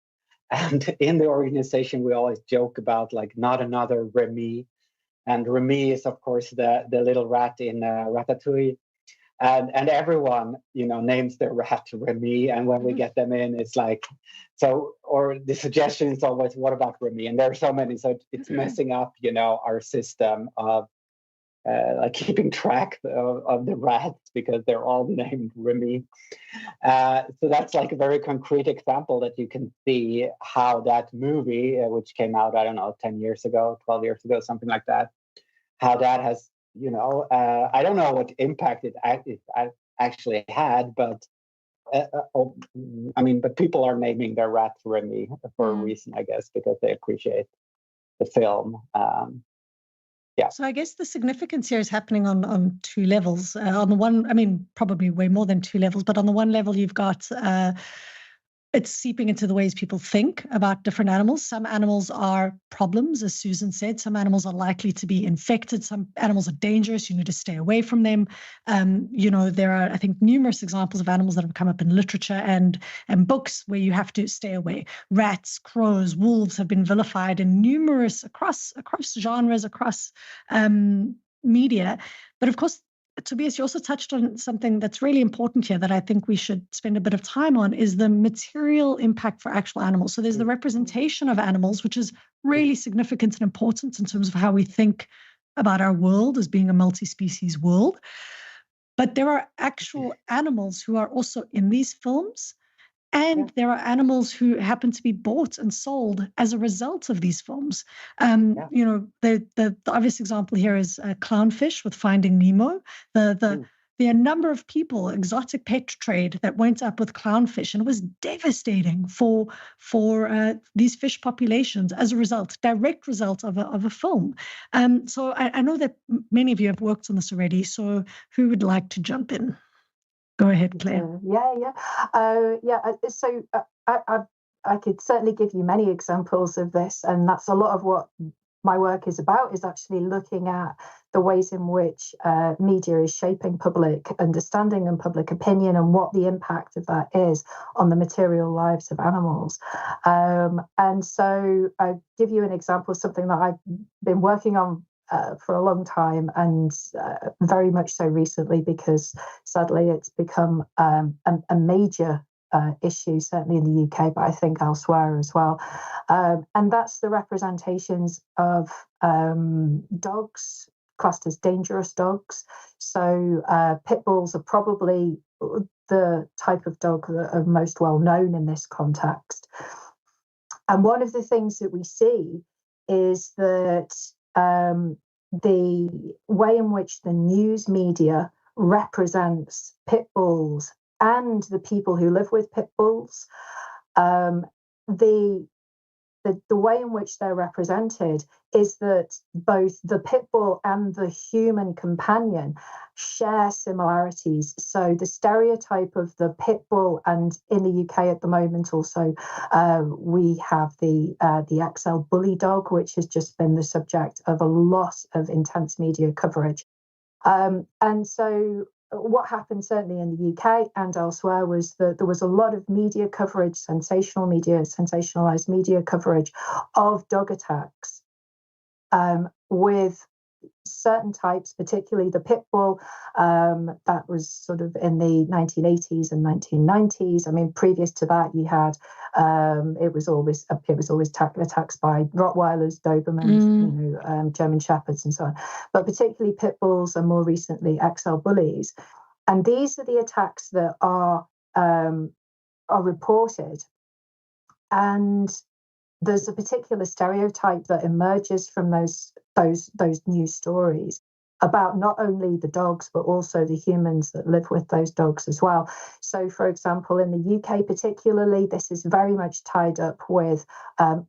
And in the organization, we always joke about, like, not another Remy. And Remy is, of course, the little rat in Ratatouille. And everyone, names their rat Remy. And when we get them in, it's like, so, or the suggestion is always, what about Remy? And there are so many. So it's messing up, our system of like keeping track of the rats, because they're all named Remy. So that's like a very concrete example that you can see how that movie, which came out, I don't know, 10 years ago, 12 years ago, something like that, how that has, I don't know what impact it actually had, but but people are naming their rat Remy for a reason, I guess, because they appreciate the film. Yeah. So I guess the significance here is happening on two levels. On the one, probably way more than two levels, but on the one level, you've got it's seeping into the ways people think about different animals. Some animals are problems, as Susan said. Some animals are likely to be infected. Some animals are dangerous. You need to stay away from them. There are, I think, numerous examples of animals that have come up in literature and books where you have to stay away. Rats, crows, wolves have been vilified in numerous, across genres, across media. But of course, Tobias, you also touched on something that's really important here that I think we should spend a bit of time on, is the material impact for actual animals. So there's the representation of animals, which is really significant and important in terms of how we think about our world as being a multi-species world. But there are actual animals who are also in these films. And there are animals who happen to be bought and sold as a result of these films. The obvious example here is clownfish with Finding Nemo. There are a number of people, exotic pet trade, that went up with clownfish, and it was devastating for these fish populations as a result, direct result of a film. So I know that many of you have worked on this already. So who would like to jump in? Go ahead, Claire. So I could certainly give you many examples of this, and that's a lot of what my work is about, is actually looking at the ways in which media is shaping public understanding and public opinion, and what the impact of that is on the material lives of animals. And so I'll give you an example of something that I've been working on for a long time, and very much so recently, because sadly it's become a major issue, certainly in the UK, but I think elsewhere as well. And that's the representations of dogs classed as dangerous dogs. So pit bulls are probably the type of dog that are most well known in this context. And one of the things that we see is that the way in which the news media represents pit bulls and the people who live with pit bulls, the way in which they're represented is that both the pit bull and the human companion share similarities. So the stereotype of the pit bull, and in the UK at the moment also, we have the XL bully dog, which has just been the subject of a lot of intense media coverage. And so what happened certainly in the UK and elsewhere was that there was a lot of media coverage, sensationalized media coverage of dog attacks with certain types, particularly the pit bull, that was sort of in the 1980s and 1990s. I mean, previous to that, you had it was always attacks by Rottweilers, Dobermans, German Shepherds, and so on. But particularly pit bulls, and more recently XL bullies. And these are the attacks that are reported. And there's a particular stereotype that emerges from those news stories about not only the dogs, but also the humans that live with those dogs as well. So, for example, in the UK particularly, this is very much tied up with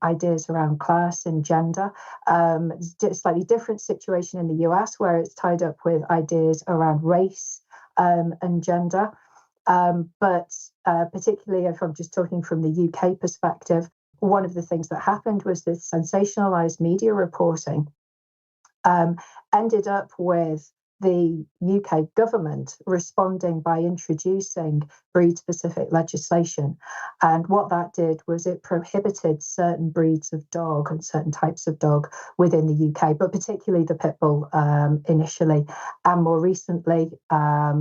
ideas around class and gender. Slightly different situation in the US, where it's tied up with ideas around race and gender. But particularly if I'm just talking from the UK perspective, one of the things that happened was that sensationalized media reporting ended up with the UK government responding by introducing breed-specific legislation. And what that did was it prohibited certain breeds of dog and certain types of dog within the UK, but particularly the pit bull initially. And more recently,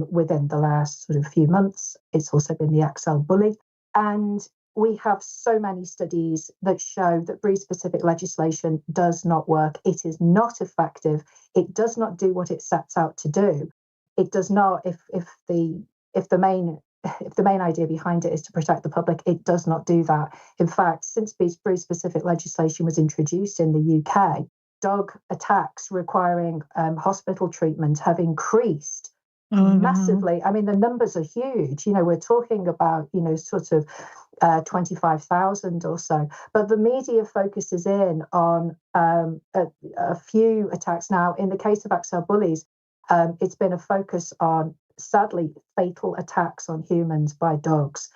within the last sort of few months, it's also been the XL bully. And we have so many studies that show that breed-specific legislation does not work. It is not effective. It does not do what it sets out to do. It does not. If the main idea behind it is to protect the public, it does not do that. In fact, since breed-specific legislation was introduced in the UK, dog attacks requiring hospital treatment have increased massively. I mean, the numbers are huge. We're talking about, sort of 25,000 or so. But the media focuses in on a few attacks. Now, in the case of XL bullies, it's been a focus on, sadly, fatal attacks on humans by dogs.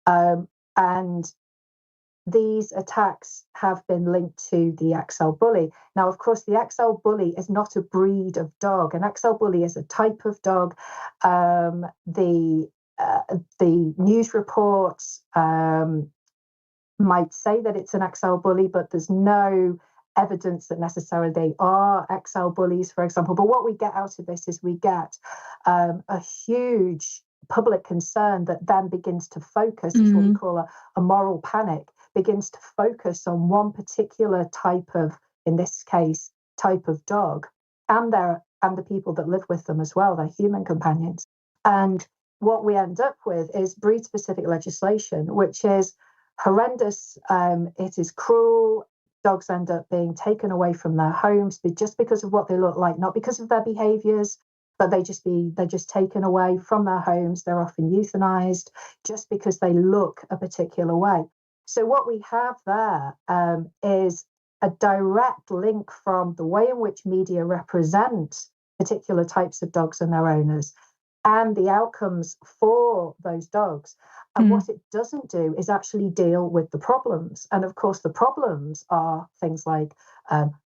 And these attacks have been linked to the XL bully. Now, of course, the XL bully is not a breed of dog. An XL bully is a type of dog. The news reports might say that it's an XL bully, but there's no evidence that necessarily they are XL bullies, for example. But what we get out of this is we get a huge public concern that then begins to focus, it's what we call a moral panic, begins to focus on one particular type of, in this case, type of dog, and the people that live with them as well, their human companions. And what we end up with is breed-specific legislation, which is horrendous. It is cruel. Dogs end up being taken away from their homes just because of what they look like, not because of their behaviors, but they're just taken away from their homes. They're often euthanized just because they look a particular way. So what we have there is a direct link from the way in which media represent particular types of dogs and their owners and the outcomes for those dogs. And what it doesn't do is actually deal with the problems. And of course, the problems are things like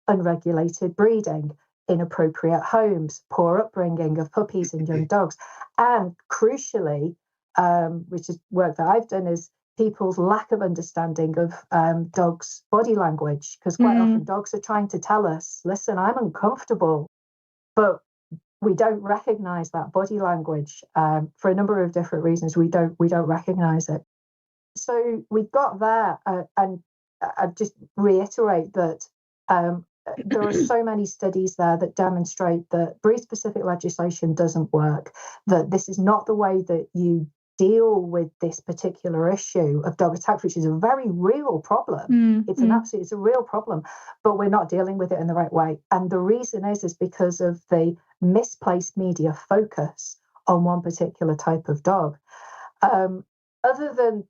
unregulated breeding, inappropriate homes, poor upbringing of puppies and young dogs. And crucially, which is work that I've done, is people's lack of understanding of dogs' body language. Because quite often dogs are trying to tell us, listen, I'm uncomfortable. But we don't recognize that body language for a number of different reasons. We don't recognize it. So we've got there, and I just reiterate that there are so many studies there that demonstrate that breed-specific legislation doesn't work, that this is not the way that you deal with this particular issue of dog attacks, which is a very real problem. It's a real problem, but we're not dealing with it in the right way. And the reason is because of the misplaced media focus on one particular type of dog. Other than,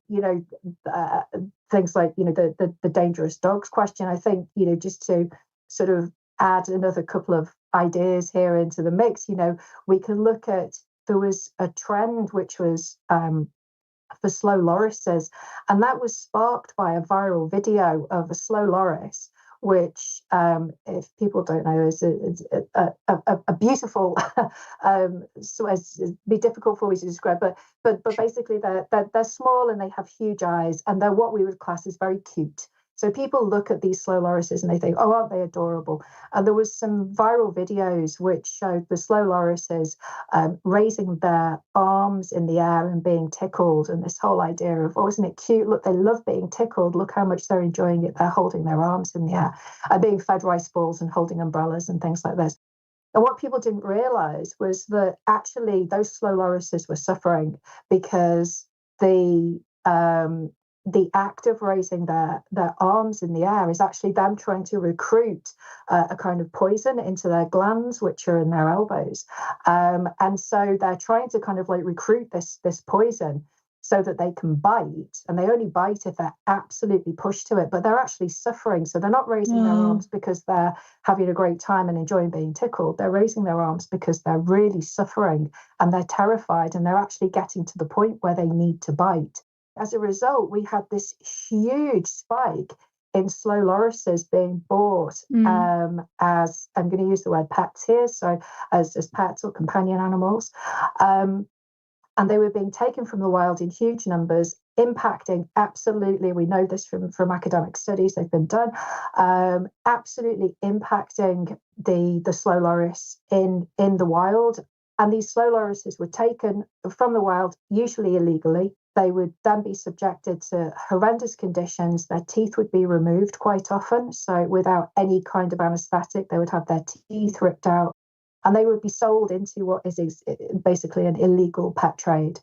things like, the dangerous dogs question, I think, just to sort of add another couple of ideas here into the mix, we can look at, there was a trend which was for slow lorises, and that was sparked by a viral video of a slow loris, which if people don't know, is a beautiful. So it'd be difficult for me to describe, but basically they're small and they have huge eyes, and they're what we would class as very cute. So people look at these slow lorises and they think, oh, aren't they adorable? And there was some viral videos which showed the slow lorises raising their arms in the air and being tickled. And this whole idea of, oh, isn't it cute? Look, they love being tickled. Look how much they're enjoying it. They're holding their arms in the air and being fed rice balls and holding umbrellas and things like this. And what people didn't realize was that actually those slow lorises were suffering because the act of raising their arms in the air is actually them trying to recruit a kind of poison into their glands, which are in their elbows. And so they're trying to kind of like recruit this poison so that they can bite. And they only bite if they're absolutely pushed to it, but they're actually suffering. So they're not raising their arms because they're having a great time and enjoying being tickled. They're raising their arms because they're really suffering and they're terrified and they're actually getting to the point where they need to bite. As a result, we had this huge spike in slow lorises being bought as, I'm going to use the word pets here, so as pets or companion animals. And they were being taken from the wild in huge numbers, impacting absolutely, we know this from academic studies, they've been done, absolutely impacting the slow loris in the wild. And these slow lorises were taken from the wild, usually illegally. They would then be subjected to horrendous conditions. Their teeth would be removed quite often. So without any kind of anesthetic, they would have their teeth ripped out. And they would be sold into what is basically an illegal pet trade.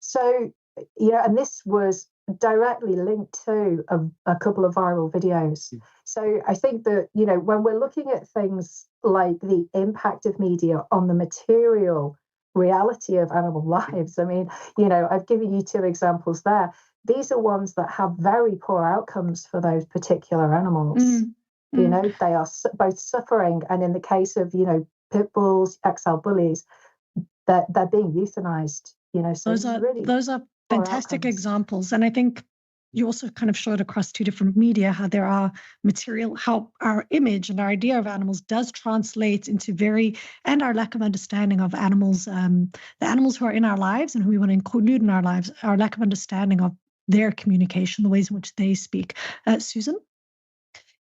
So, and this was directly linked to a couple of viral videos. So I think that, when we're looking at things like the impact of media on the material reality of animal lives, I mean, I've given you two examples there. These are ones that have very poor outcomes for those particular animals. They are both suffering, and in the case of, pit bulls, XL bullies, they're being euthanized. So those are fantastic examples, and I think you also kind of showed across two different media how there are how our image and our idea of animals does translate into and our lack of understanding of animals, the animals who are in our lives and who we want to include in our lives, our lack of understanding of their communication, the ways in which they speak. Susan?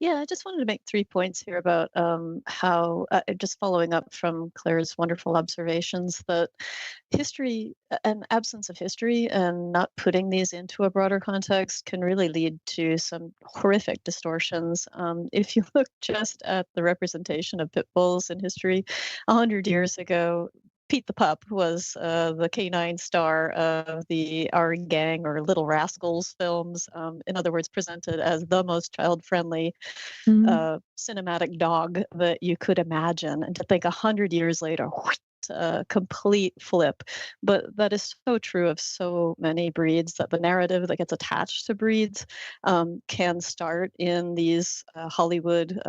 Yeah, I just wanted to make 3 points here about how, just following up from Claire's wonderful observations, that history and absence of history and not putting these into a broader context can really lead to some horrific distortions. If you look just at the representation of pit bulls in history, 100 years ago, Pete the Pup was the canine star of the Our Gang or Little Rascals films. In other words, presented as the most child-friendly cinematic dog that you could imagine. And to think 100 years later, a complete flip. But that is so true of so many breeds, that the narrative that gets attached to breeds can start in these Hollywood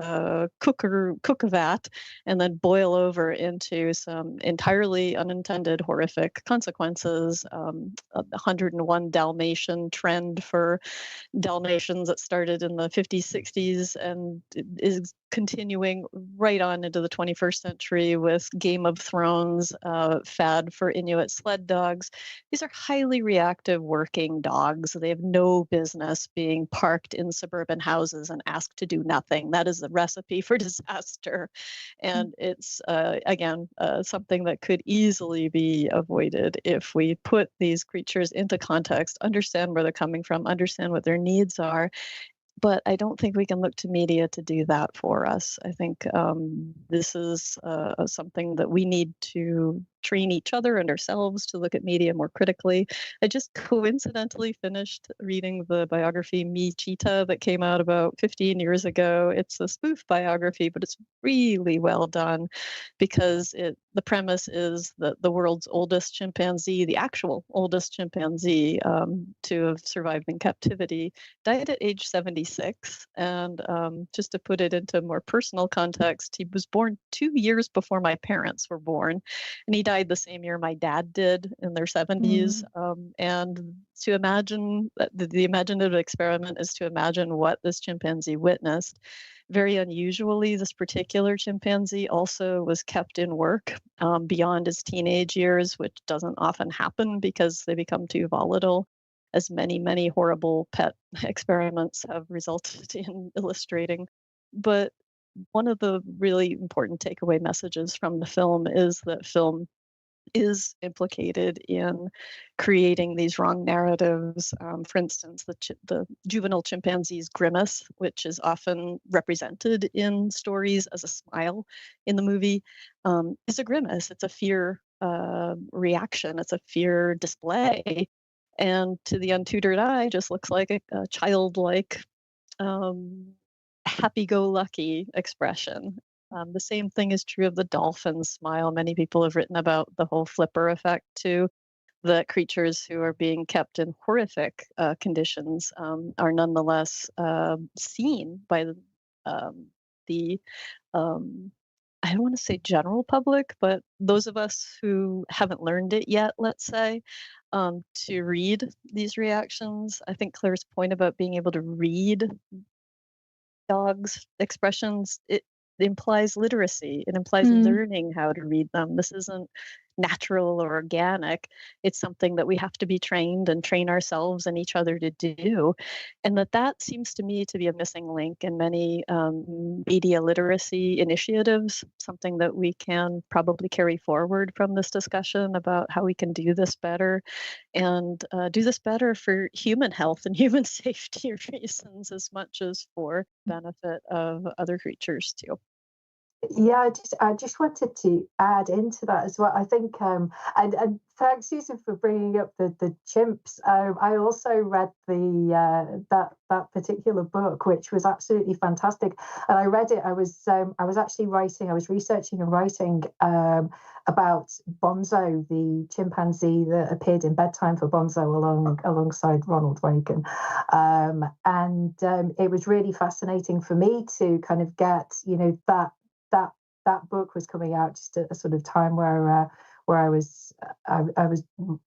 cook-a-vat and then boil over into some entirely unintended horrific consequences. 101 Dalmatian trend for Dalmatians that started in the 50s, 60s and is continuing right on into the 21st century with Game of Thrones, fad for Inuit sled dogs. These are highly reactive working dogs. They have no business being parked in suburban houses and asked to do nothing. That is a recipe for disaster. And it's, again, something that could easily be avoided if we put these creatures into context, understand where they're coming from, understand what their needs are. But I don't think we can look to media to do that for us. I think this is something that we need to train each other and ourselves to look at media more critically. I just coincidentally finished reading the biography Me Cheetah that came out about 15 years ago. It's a spoof biography, but it's really well done because the premise is that the world's oldest chimpanzee, the actual oldest chimpanzee to have survived in captivity, died at age 76. And just to put it into more personal context, he was born 2 years before my parents were born, and he died the same year my dad did in their 70s. And to imagine, the imaginative experiment is to imagine what this chimpanzee witnessed. Very unusually, this particular chimpanzee also was kept in work beyond his teenage years, which doesn't often happen because they become too volatile, as many, many horrible pet experiments have resulted in illustrating. But one of the really important takeaway messages from the film is that film is implicated in creating these wrong narratives. For instance, the juvenile chimpanzee's grimace, which is often represented in stories as a smile in the movie, is a grimace. It's a fear reaction. It's a fear display. And to the untutored eye, just looks like a childlike, happy-go-lucky expression. The same thing is true of the dolphin smile. Many people have written about the whole flipper effect too, that creatures who are being kept in horrific conditions are nonetheless seen by the I don't want to say general public, but those of us who haven't learned it yet, let's say, to read these reactions. I think Claire's point about being able to read dogs' expressions, it implies literacy. It implies learning how to read them. This isn't natural or organic. It's something that we have to be trained and train ourselves and each other to do. And that seems to me to be a missing link in many media literacy initiatives, something that we can probably carry forward from this discussion about how we can do this better and do this better for human health and human safety reasons as much as for benefit of other creatures too. Yeah, I just wanted to add into that as well. I think, and thanks, Susan, for bringing up the chimps. I also read that particular book, which was absolutely fantastic, and I read it. I was actually writing. I was researching and writing about Bonzo, the chimpanzee that appeared in Bedtime for Bonzo alongside Ronald Reagan, and it was really fascinating for me to kind of get, that book was coming out just at a sort of time where I was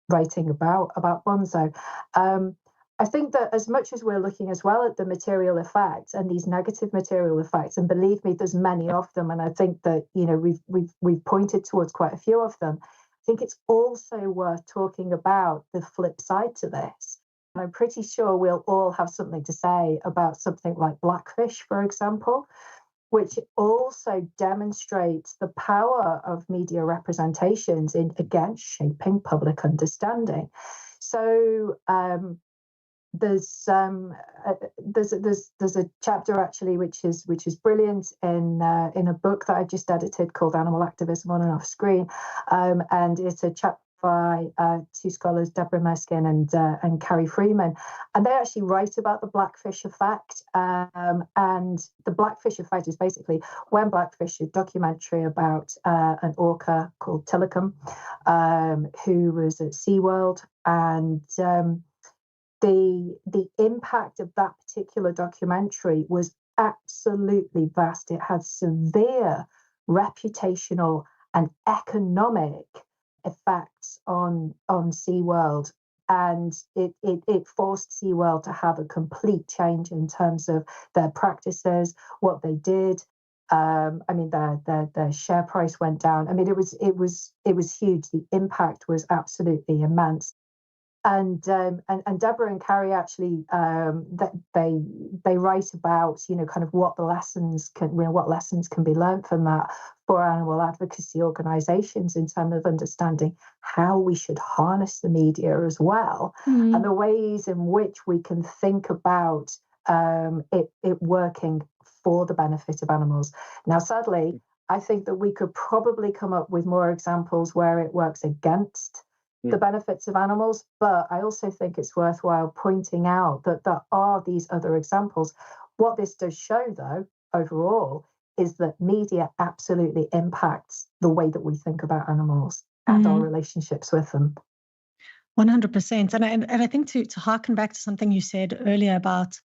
writing about Bonzo. I think that as much as we're looking as well at the material effects and these negative material effects, and believe me, there's many of them, and I think that we've pointed towards quite a few of them. I think it's also worth talking about the flip side to this. And I'm pretty sure we'll all have something to say about something like blackfish, for example, which also demonstrates the power of media representations in, again, shaping public understanding. So there's a chapter actually which is brilliant in a book that I just edited called Animal Activism on and Off Screen, and it's a chapter by two scholars, Deborah Meskin and Carrie Freeman, and they actually write about the blackfish effect. And the blackfish effect is basically when Blackfish, a documentary about an orca called Tilikum, who was at SeaWorld, and the impact of that particular documentary was absolutely vast. It had severe reputational and economic effects on SeaWorld, and it forced SeaWorld to have a complete change in terms of their practices, what they did. Their share price went down. I mean, it was huge. The impact was absolutely immense. And Deborah and Carrie actually they write about kind of what lessons can be learned from that for animal advocacy organisations in terms of understanding how we should harness the media as well, and the ways in which we can think about it working for the benefit of animals. Now, sadly, I think that we could probably come up with more examples where it works against the benefits of animals, but I also think it's worthwhile pointing out that there are these other examples. What this does show, though, overall, is that media absolutely impacts the way that we think about animals and our relationships with them. 100%. And I think to harken back to something you said earlier about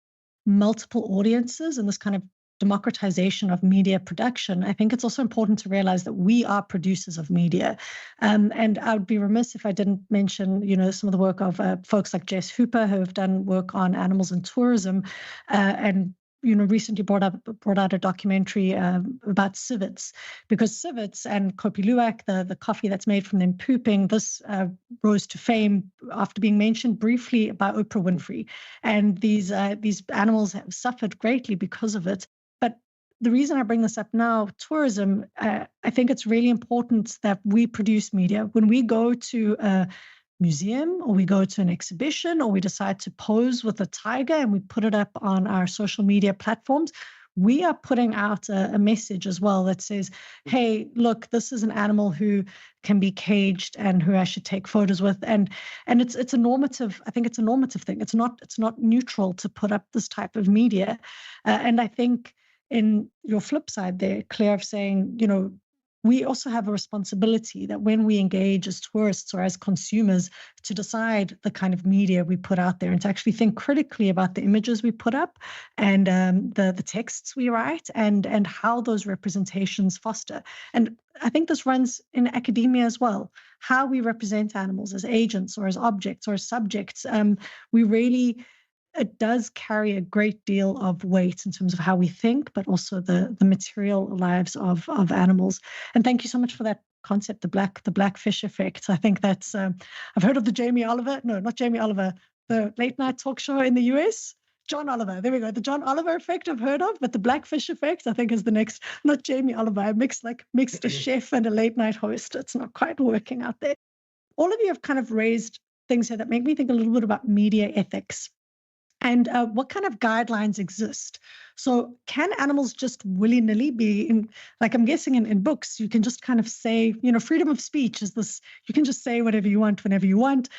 multiple audiences and this kind of democratization of media production, I think it's also important to realize that we are producers of media. And I would be remiss if I didn't mention, some of the work of folks like Jess Hooper, who have done work on animals and tourism, and recently brought out a documentary about civets, because civets and Kopi Luwak, the coffee that's made from them pooping, this rose to fame after being mentioned briefly by Oprah Winfrey. And these animals have suffered greatly because of it. But the reason I bring this up now, tourism, I think it's really important that we produce media. When we go to a museum, or we go to an exhibition, or we decide to pose with a tiger and we put it up on our social media platforms, we are putting out a message as well that says, hey, look, this is an animal who can be caged and who I should take photos with. And it's a normative, I think it's a normative thing. It's not neutral to put up this type of media. And I think in your flip side there, Claire, of saying, we also have a responsibility that when we engage as tourists or as consumers to decide the kind of media we put out there and to actually think critically about the images we put up and the texts we write and how those representations foster. And I think this runs in academia as well, how we represent animals as agents or as objects or as subjects. It does carry a great deal of weight in terms of how we think, but also the material lives of animals. And thank you so much for that concept, the blackfish effect. I think that's, I've heard of the late night talk show in the US. John Oliver, there we go. The John Oliver effect I've heard of, but the blackfish effect I think is the next, not Jamie Oliver. I mixed a chef and a late night host. It's not quite working out there. All of you have kind of raised things here that make me think a little bit about media ethics. And what kind of guidelines exist? So can animals just willy-nilly be in, like I'm guessing in books, you can just kind of say, freedom of speech is this, you can just say whatever you want, whenever you want.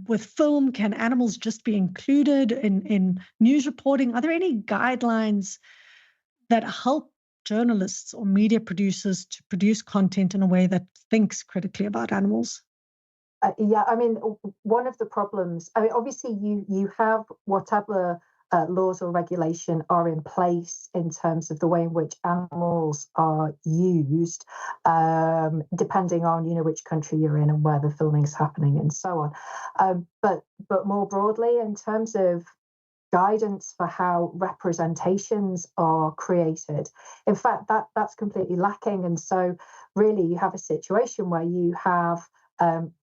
With film, can animals just be included in news reporting? Are there any guidelines that help journalists or media producers to produce content in a way that thinks critically about animals? Yeah, I mean, one of the problems, obviously you have whatever laws or regulation are in place in terms of the way in which animals are used, depending on, which country you're in and where the filming's happening and so on. But more broadly, in terms of guidance for how representations are created, in fact, that's completely lacking. And so really you have a situation where you have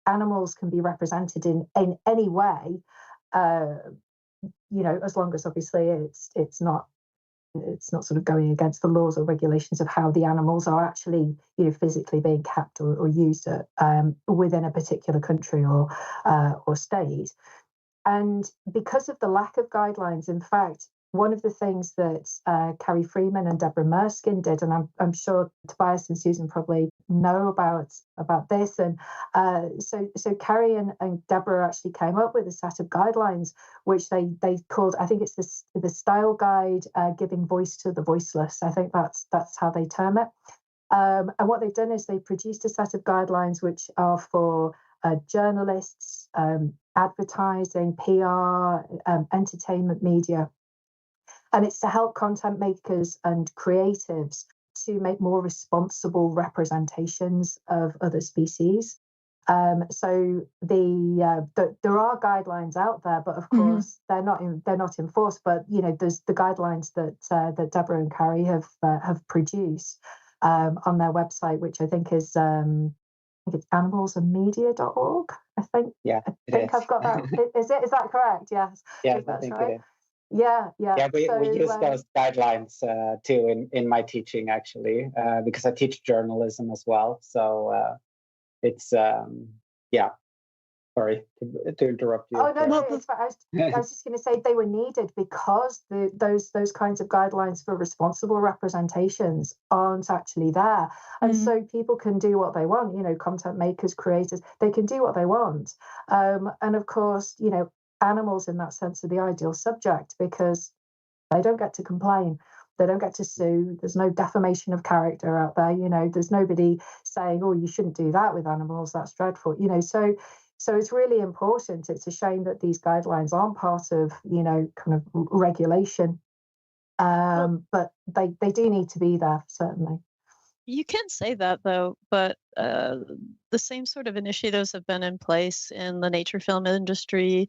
animals can be represented in any way, as long as obviously it's not sort of going against the laws or regulations of how the animals are actually physically being kept or used within a particular country or state. And because of the lack of guidelines, in fact, one of the things that Carrie Freeman and Deborah Merskin did, and I'm sure Tobias and Susan probably know about this, and so Carrie and Deborah actually came up with a set of guidelines which they called, I think it's the Style Guide, Giving Voice to the Voiceless. I think that's how they term it. And what they've done is they produced a set of guidelines which are for journalists, advertising, PR, entertainment media. And it's to help content makers and creatives to make more responsible representations of other species. So there are guidelines out there, but of course they're not enforced. But there's the guidelines that Deborah and Carrie have produced on their website, which I think is it's animalsandmedia.org. I think. Yeah, I think I've got that. Is that correct? Yes. Yeah, that's I think right. it is. Yeah. Yeah, we use those guidelines too in my teaching, actually, because I teach journalism as well. So it's Sorry to interrupt you. Oh no, it's fine. I was just going to say they were needed because those kinds of guidelines for responsible representations aren't actually there, and so people can do what they want. Content makers, creators, they can do what they want, and of course, animals in that sense are the ideal subject because they don't get to complain. They don't get to sue. There's no defamation of character out there. There's nobody saying, "Oh, you shouldn't do that with animals. That's dreadful." So it's really important. It's a shame that these guidelines aren't part of, kind of regulation, but they do need to be there, certainly. You can say that though, but the same sort of initiatives have been in place in the nature film industry.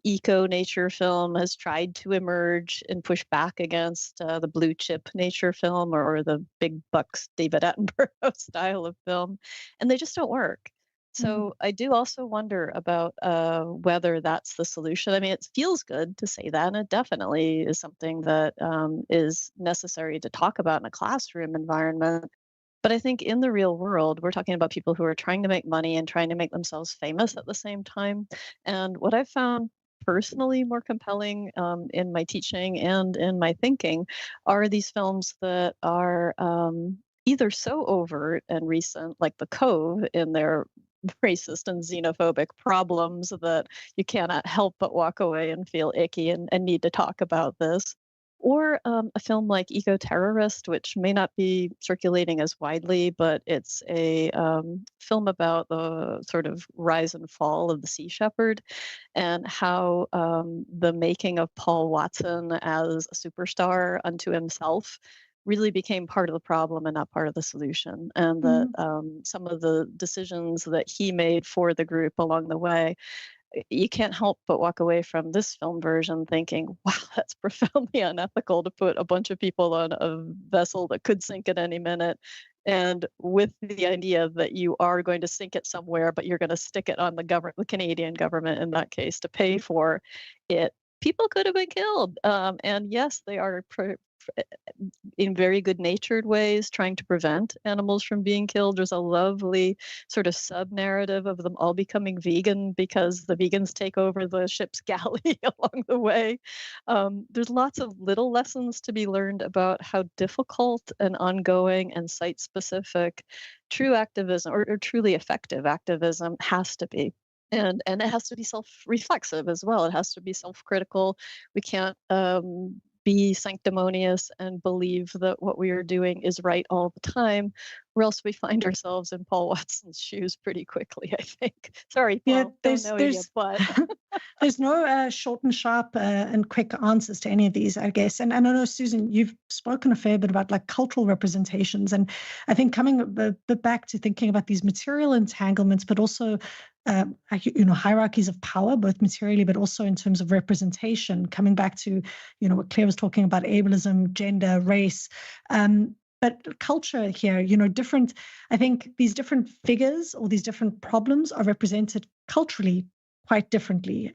Eco nature film has tried to emerge and push back against the blue chip nature film or the big bucks David Attenborough style of film, and they just don't work. So I do also wonder about whether that's the solution. I mean, it feels good to say that, and it definitely is something that is necessary to talk about in a classroom environment. But I think in the real world, we're talking about people who are trying to make money and trying to make themselves famous at the same time. And what I've found personally more compelling in my teaching and in my thinking are these films that are either so overt and recent, like The Cove, in their racist and xenophobic problems that you cannot help but walk away and feel icky and need to talk about this. Or a film like Eco Terrorist, which may not be circulating as widely, but it's a film about the sort of rise and fall of the Sea Shepherd and how the making of Paul Watson as a superstar unto himself really became part of the problem and not part of the solution. And that some of the decisions that he made for the group along the way, you can't help but walk away from this film version thinking, wow, that's profoundly unethical to put a bunch of people on a vessel that could sink at any minute. And with the idea that you are going to sink it somewhere, but you're going to stick it on the government, the Canadian government in that case, to pay for it. People could have been killed. And yes, they are in very good natured ways trying to prevent animals from being killed. There's a lovely sort of sub narrative of them all becoming vegan because the vegans take over the ship's galley along the way. There's lots of little lessons to be learned about how difficult and ongoing and site specific true activism or truly effective activism has to be. And it has to be self-reflexive as well. It has to be self-critical. We can't be sanctimonious and believe that what we are doing is right all the time, or else we find ourselves in Paul Watson's shoes pretty quickly, I think. Sorry, Paul, Yeah, don't know you, but there's no short and sharp and quick answers to any of these, I guess. And I know, Susan, you've spoken a fair bit about like cultural representations, and I think coming a bit back to thinking about these material entanglements, but also hierarchies of power, both materially, but also in terms of representation, coming back to, what Claire was talking about, ableism, gender, race, but culture here, I think these different figures or these different problems are represented culturally quite differently.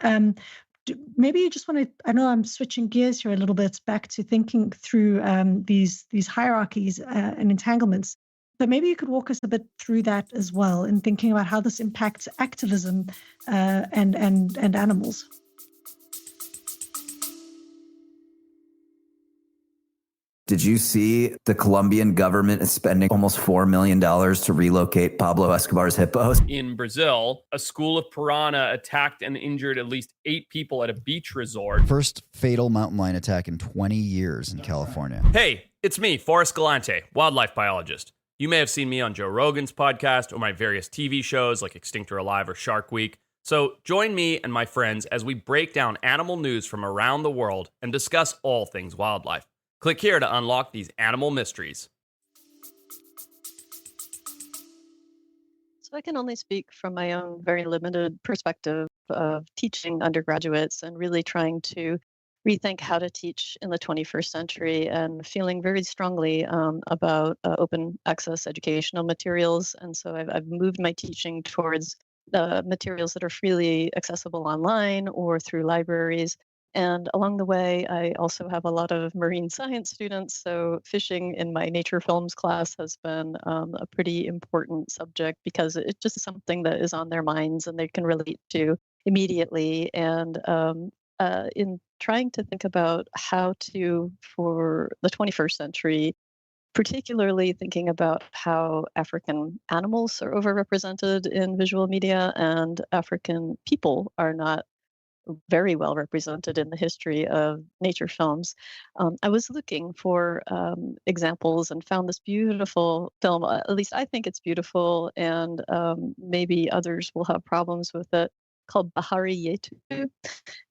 Maybe you just want to, I know I'm switching gears here a little bit back to thinking through these hierarchies and entanglements. But maybe you could walk us a bit through that as well in thinking about how this impacts activism and animals. Did you see the Colombian government is spending almost $4 million to relocate Pablo Escobar's hippos? In Brazil, a school of piranha attacked and injured at least 8 people at a beach resort. First fatal mountain lion attack in 20 years in California. Hey, it's me, Forrest Galante, wildlife biologist. You may have seen me on Joe Rogan's podcast or my various TV shows like Extinct or Alive or Shark Week. So join me and my friends as we break down animal news from around the world and discuss all things wildlife. Click here to unlock these animal mysteries. So I can only speak from my own very limited perspective of teaching undergraduates and really trying to rethink how to teach in the 21st century and feeling very strongly about open access educational materials. And so I've moved my teaching towards materials that are freely accessible online or through libraries. And along the way, I also have a lot of marine science students. So fishing in my nature films class has been a pretty important subject because it's just something that is on their minds and they can relate to immediately. And in trying to think about how to, for the 21st century, particularly thinking about how African animals are overrepresented in visual media and African people are not very well represented in the history of nature films. I was looking for examples and found this beautiful film. At least I think it's beautiful, and maybe others will have problems with it, called Bahari Yetu.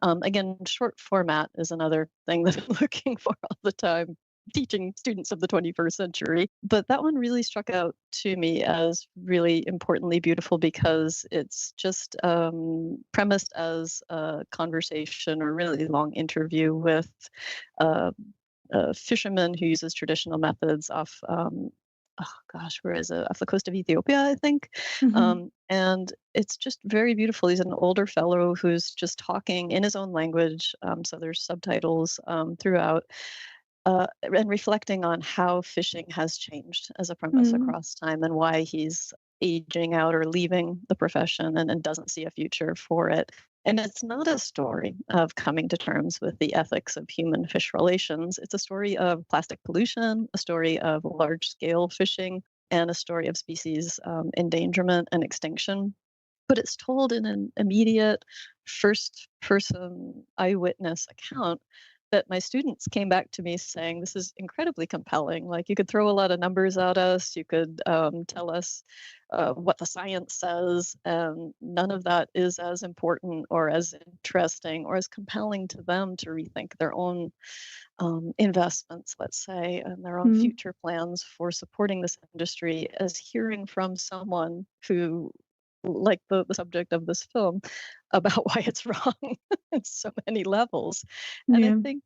Again, short format is another thing that I'm looking for all the time. teaching students of the 21st century. But that one really struck out to me as really importantly beautiful because it's just premised as a conversation or really long interview with a fisherman who uses traditional methods off where is it? Off the coast of Ethiopia, I think. And it's just very beautiful. He's an older fellow who's just talking in his own language. So there's subtitles throughout. And reflecting on how fishing has changed as a premise across time and why he's aging out or leaving the profession and doesn't see a future for it. And it's not a story of coming to terms with the ethics of human-fish relations. It's a story of plastic pollution, a story of large-scale fishing, and a story of species endangerment and extinction. But it's told in an immediate, first-person eyewitness account that my students came back to me saying, this is incredibly compelling. Like, you could throw a lot of numbers at us. You could tell us what the science says, and none of that is as important or as interesting or as compelling to them to rethink their own investments, let's say, and their own future plans for supporting this industry as hearing from someone who, like the subject of this film, about why it's wrong in so many levels. And I think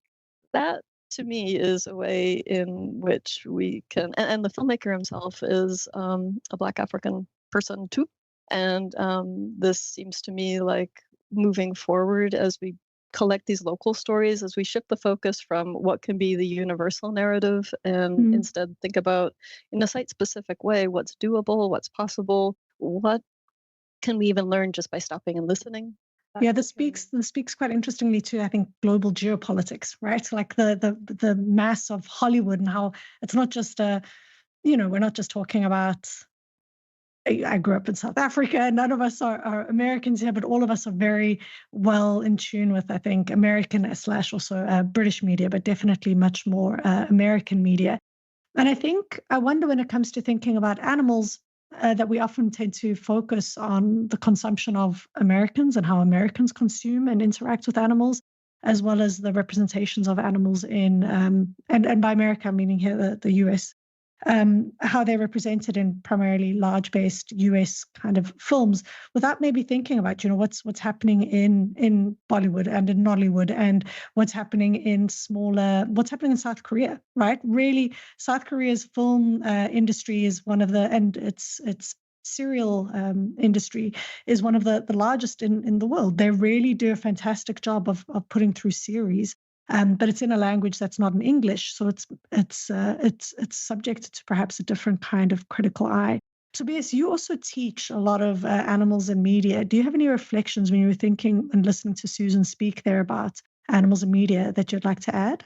that, to me, is a way in which we can, and the filmmaker himself is a Black African person too. And this seems to me like moving forward as we collect these local stories, as we shift the focus from what can be the universal narrative and instead think about, in a site-specific way, what's doable, what's possible, what can we even learn just by stopping and listening? Yeah, this speaks quite interestingly to, I think, global geopolitics, right? Like the mass of Hollywood and how it's not just we're not just talking about. I grew up in South Africa. None of us are Americans here, but all of us are very well in tune with, I think, American / also British media, but definitely much more American media. And I wonder when it comes to thinking about animals, that we often tend to focus on the consumption of Americans and how Americans consume and interact with animals, as well as the representations of animals in, and by America, I'm meaning here the US, how they're represented in primarily large-based US kind of films, without maybe thinking about, what's happening in Bollywood and in Nollywood, and what's happening in South Korea, right? Really, South Korea's film industry is one of the, and its serial industry is one of the largest in the world. They really do a fantastic job of putting through series. But it's in a language that's not in English, so it's subject to perhaps a different kind of critical eye. Tobias, you also teach a lot of animals and media. Do you have any reflections when you were thinking and listening to Susan speak there about animals and media that you'd like to add?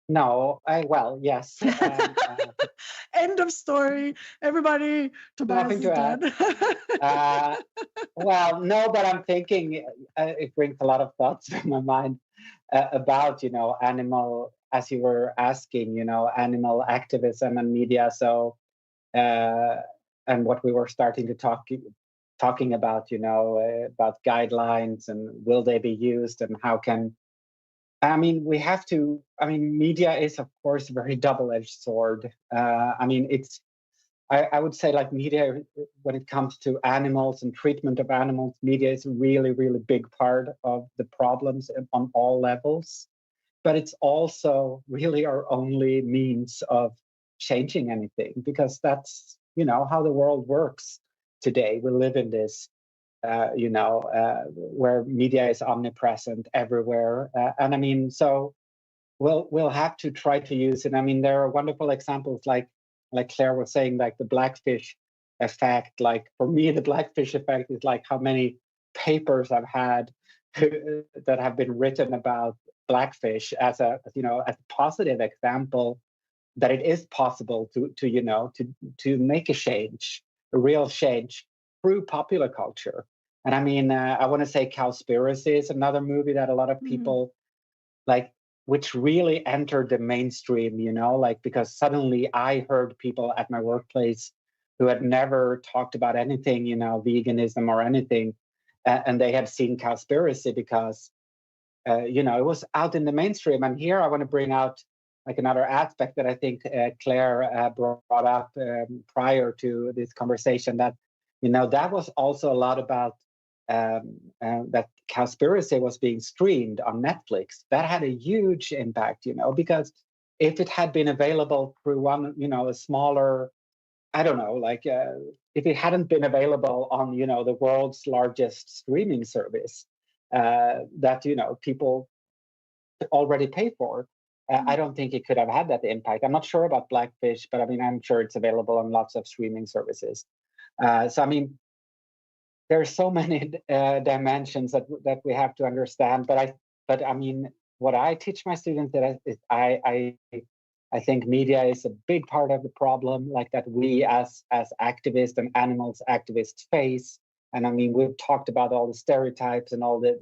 No, yes. End of story. Everybody, Tobias is dead. Well, no, but I'm thinking it brings a lot of thoughts to my mind about, animal, as you were asking, animal activism and media. So, and what we were starting to talking about, about guidelines and will they be used and how can. Media is, of course, a very double-edged sword. I would say, like, media, when it comes to animals and treatment of animals, media is a really, really big part of the problems on all levels. But it's also really our only means of changing anything, because that's, how the world works today. We live in this where media is omnipresent everywhere. So we'll have to try to use it. There are wonderful examples like Claire was saying, like the blackfish effect. Like, for me, the blackfish effect is like how many papers I've had that have been written about blackfish as a positive example that it is possible to make a change, a real change through popular culture. And I want to say Cowspiracy is another movie that a lot of people like, which really entered the mainstream, because suddenly I heard people at my workplace who had never talked about anything, veganism or anything, and they had seen Cowspiracy because, it was out in the mainstream. And here I want to bring out like another aspect that I think Claire brought up prior to this conversation, that that was also a lot about that Cowspiracy was being streamed on Netflix. That had a huge impact, because if it had been available through one, a smaller, I don't know, like if it hadn't been available on, the world's largest streaming service that, people already pay for, I don't think it could have had that impact. I'm not sure about Blackfish, but I mean, I'm sure it's available on lots of streaming services. So, I mean, there are so many dimensions that we have to understand. But I mean, what I teach my students is I think media is a big part of the problem, like that we as activists and animals activists face. And I mean, we've talked about all the stereotypes and all the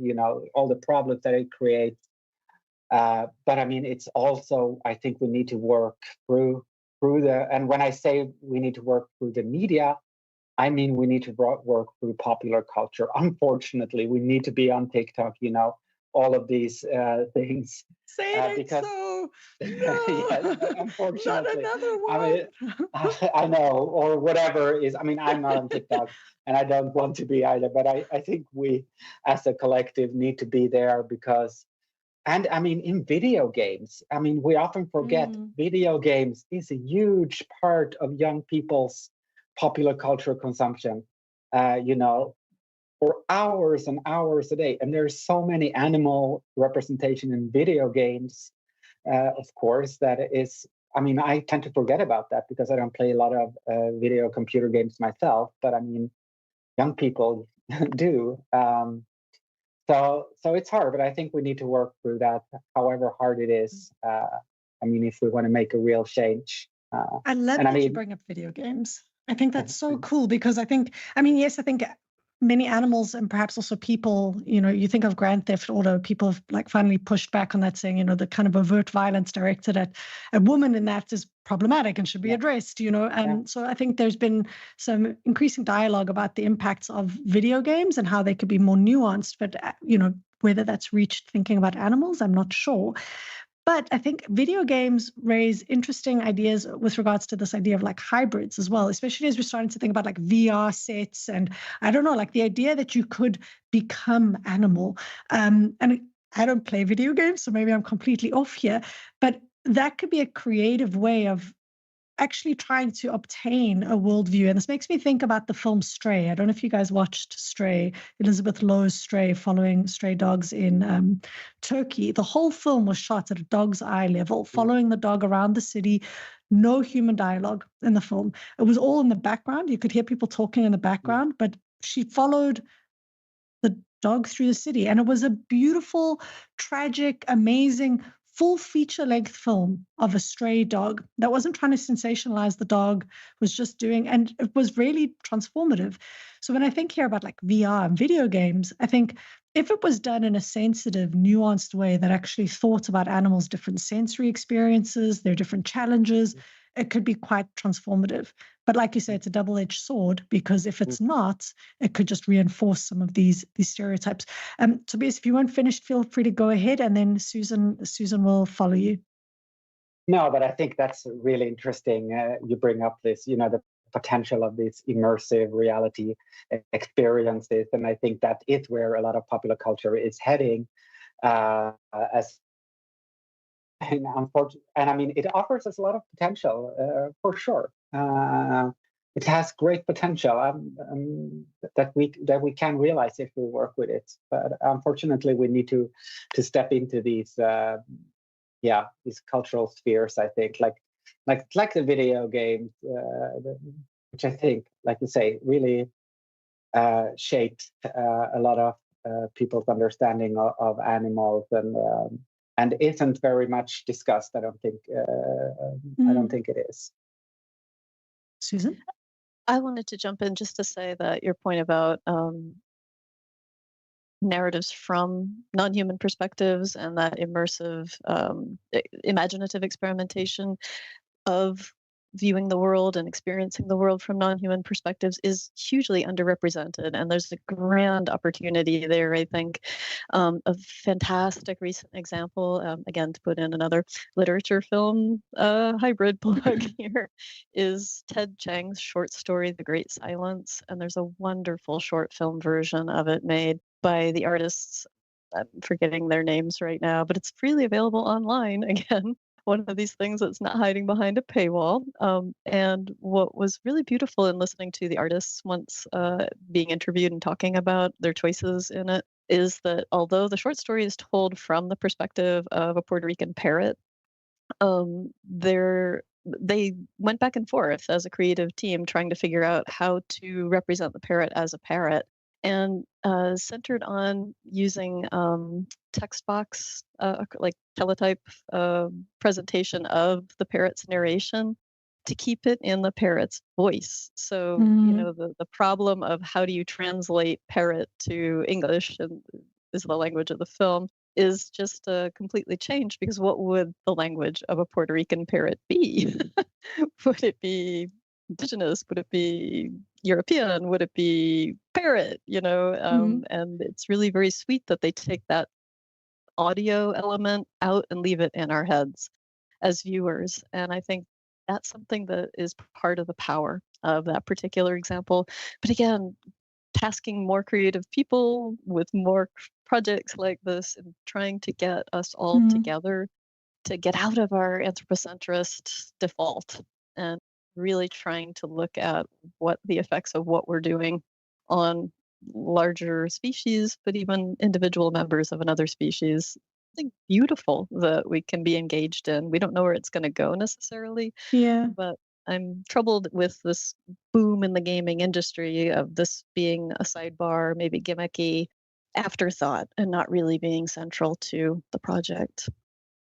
all the problems that it creates. But I mean, it's also, I think we need to work through and when I say we need to work through the media, I mean, we need to work through popular culture. Unfortunately, we need to be on TikTok, all of these things. Say it because, so. No. Yes, unfortunately. Not another one. I mean, I know, or whatever is. I mean, I'm not on TikTok, and I don't want to be either. But I think we, as a collective, need to be there because. And I mean, in video games, I mean, we often forget video games is a huge part of young people's popular culture consumption, for hours and hours a day. And there's so many animal representation in video games, of course, that is, I mean, I tend to forget about that because I don't play a lot of video computer games myself, but I mean, young people do. So it's hard, but I think we need to work through that, however hard it is. I mean, if we want to make a real change. I love that you bring up video games. I think that's so cool because I think many animals and perhaps also people, you think of Grand Theft Auto, people have like finally pushed back on that, saying, the kind of overt violence directed at a woman in that is problematic and should be addressed, and so I think there's been some increasing dialogue about the impacts of video games and how they could be more nuanced, but whether that's reached thinking about animals, I'm not sure. But I think video games raise interesting ideas with regards to this idea of like hybrids as well, especially as we're starting to think about like VR sets and I don't know, like the idea that you could become animal. And I don't play video games, so maybe I'm completely off here, but that could be a creative way of actually trying to obtain a worldview. And this makes me think about the film Stray. I don't know if you guys watched Stray, Elizabeth Lowe's Stray, following stray dogs in Turkey. The whole film was shot at a dog's eye level, following the dog around the city, no human dialogue in the film. It was all in the background. You could hear people talking in the background, but she followed the dog through the city. And it was a beautiful, tragic, amazing, full feature-length film of a stray dog that wasn't trying to sensationalize the dog, was just doing, and it was really transformative. So when I think here about like VR and video games, I think if it was done in a sensitive, nuanced way that actually thought about animals' different sensory experiences, their different challenges, it could be quite transformative. But like you say, it's a double-edged sword, because if it's not, it could just reinforce some of these stereotypes. Tobias, if you weren't finished, feel free to go ahead, and then Susan will follow you. No, but I think that's really interesting. You bring up this, the potential of these immersive reality experiences, and I think that is where a lot of popular culture is heading. And I mean, it offers us a lot of potential, for sure. It has great potential that we can realize if we work with it. But unfortunately, we need to step into these these cultural spheres. I think, like the video games, which I think, like you say, really shaped a lot of people's understanding of animals, and isn't very much discussed. I don't think it is. Susan? I wanted to jump in just to say that your point about narratives from non-human perspectives and that immersive, imaginative experimentation of viewing the world and experiencing the world from non-human perspectives is hugely underrepresented. And there's a grand opportunity there, I think. A fantastic recent example, again, to put in another literature film hybrid plug here, is Ted Chiang's short story, The Great Silence. And there's a wonderful short film version of it made by the artists. I'm forgetting their names right now, but it's freely available online. Again, one of these things that's not hiding behind a paywall. And what was really beautiful in listening to the artists once being interviewed and talking about their choices in it is that although the short story is told from the perspective of a Puerto Rican parrot, they went back and forth as a creative team trying to figure out how to represent the parrot as a parrot, and centered on using text box, like teletype presentation of the parrot's narration to keep it in the parrot's voice. So, the problem of how do you translate parrot to English, and is the language of the film, is just completely changed, because what would the language of a Puerto Rican parrot be? Would it be indigenous? Would it be European? Would it be parrot? And it's really very sweet that they take that audio element out and leave it in our heads as viewers. And I think that's something that is part of the power of that particular example. But again, tasking more creative people with more projects like this and trying to get us all together to get out of our anthropocentrist default and really trying to look at what the effects of what we're doing on larger species, but even individual members of another species. I think beautiful that we can be engaged in. We don't know where it's going to go necessarily. Yeah. But I'm troubled with this boom in the gaming industry of this being a sidebar, maybe gimmicky afterthought, and not really being central to the project.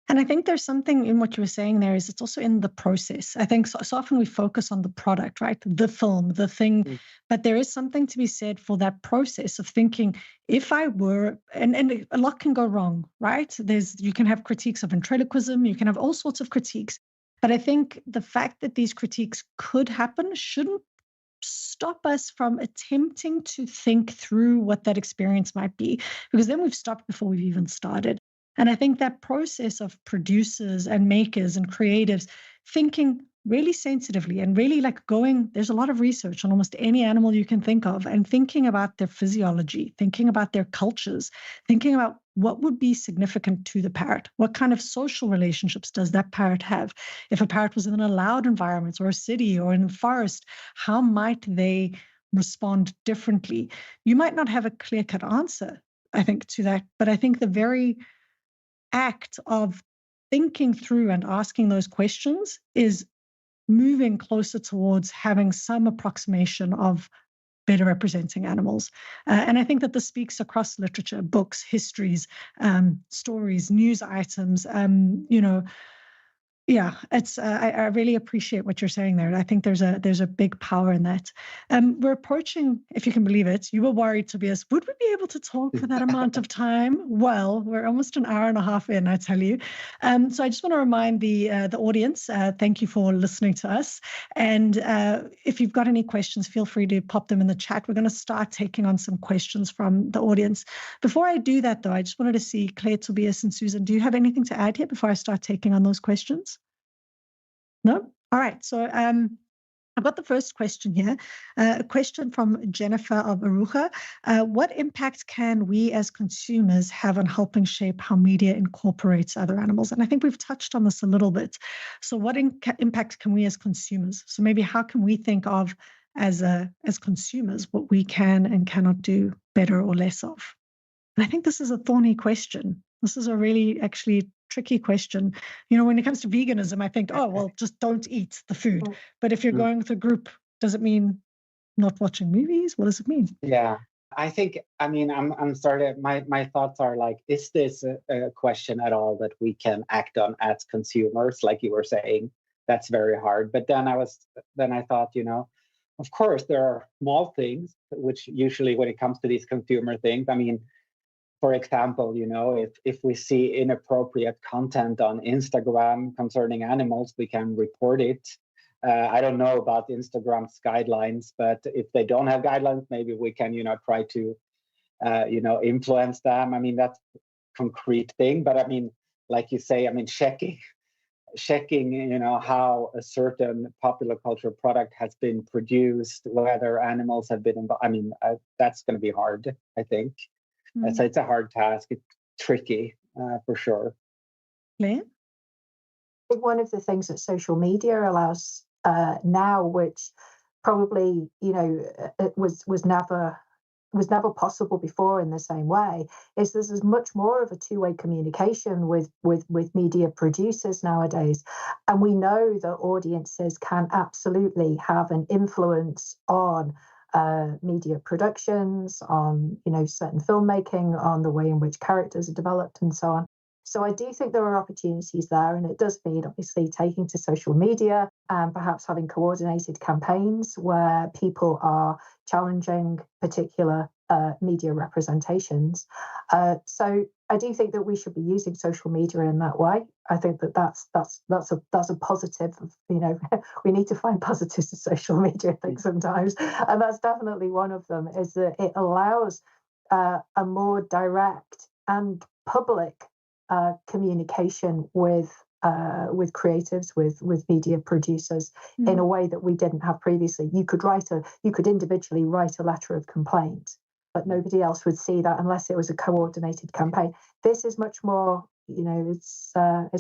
And I think there's something in what you were saying there is it's also in the process. I think so often we focus on the product, right? The film, the thing, but there is something to be said for that process of thinking, if I were, and a lot can go wrong, right? You can have critiques of ventriloquism, you can have all sorts of critiques, but I think the fact that these critiques could happen shouldn't stop us from attempting to think through what that experience might be, because then we've stopped before we've even started. And I think that process of producers and makers and creatives thinking really sensitively and really there's a lot of research on almost any animal you can think of, and thinking about their physiology, thinking about their cultures, thinking about what would be significant to the parrot. What kind of social relationships does that parrot have? If a parrot was in a loud environment or a city or in a forest, how might they respond differently? You might not have a clear-cut answer, I think, to that, but I think the very act of thinking through and asking those questions is moving closer towards having some approximation of better representing animals. And I think that this speaks across literature, books, histories, stories, news items, yeah, it's. I really appreciate what you're saying there. I think there's a big power in that. We're approaching, if you can believe it. You were worried, Tobias. Would we be able to talk for that amount of time? Well, we're almost an hour and a half in, I tell you. So I just want to remind the audience. Thank you for listening to us. And if you've got any questions, feel free to pop them in the chat. We're going to start taking on some questions from the audience. Before I do that, though, I just wanted to see Claire, Tobias, and Susan. Do you have anything to add here before I start taking on those questions? No? All right. So I've got the first question here. A question from Jennifer of Arukah. What impact can we as consumers have on helping shape how media incorporates other animals? And I think we've touched on this a little bit. So what impact can we as consumers? So maybe how can we think of as consumers what we can and cannot do better or less of? And I think this is a thorny question. This is a really actually tricky question. When it comes to veganism, I think, oh, well, just don't eat the food. But if you're going with a group, does it mean not watching movies? What does it mean? Yeah, I think, I'm sorry, my thoughts are like, is this a question at all that we can act on as consumers? Like you were saying, that's very hard. But then I thought, of course, there are small things, which usually when it comes to these consumer things, for example, if we see inappropriate content on Instagram concerning animals, we can report it. I don't know about Instagram's guidelines, but if they don't have guidelines, maybe we can, try to, influence them. I mean, that's a concrete thing. But I mean, like you say, I mean, checking, how a certain popular culture product has been produced, whether animals have been involved. I mean, that's going to be hard, I think. So it's a hard task. It's tricky, for sure. Claire? I think one of the things that social media allows now, which probably it was never possible before in the same way, is there's much more of a two-way communication with media producers nowadays, and we know that audiences can absolutely have an influence on media productions, on certain filmmaking, on the way in which characters are developed, and so on. So I do think there are opportunities there, and it does mean obviously taking to social media and perhaps having coordinated campaigns where people are challenging particular media representations. So I do think that we should be using social media in that way. I think that that's a positive. We need to find positives to social media, I think, sometimes, and that's definitely one of them. Is that it allows a more direct and public communication with creatives, with media producers, in a way that we didn't have previously. You could individually write a letter of complaint, but nobody else would see that unless it was a coordinated campaign. This is much more, it's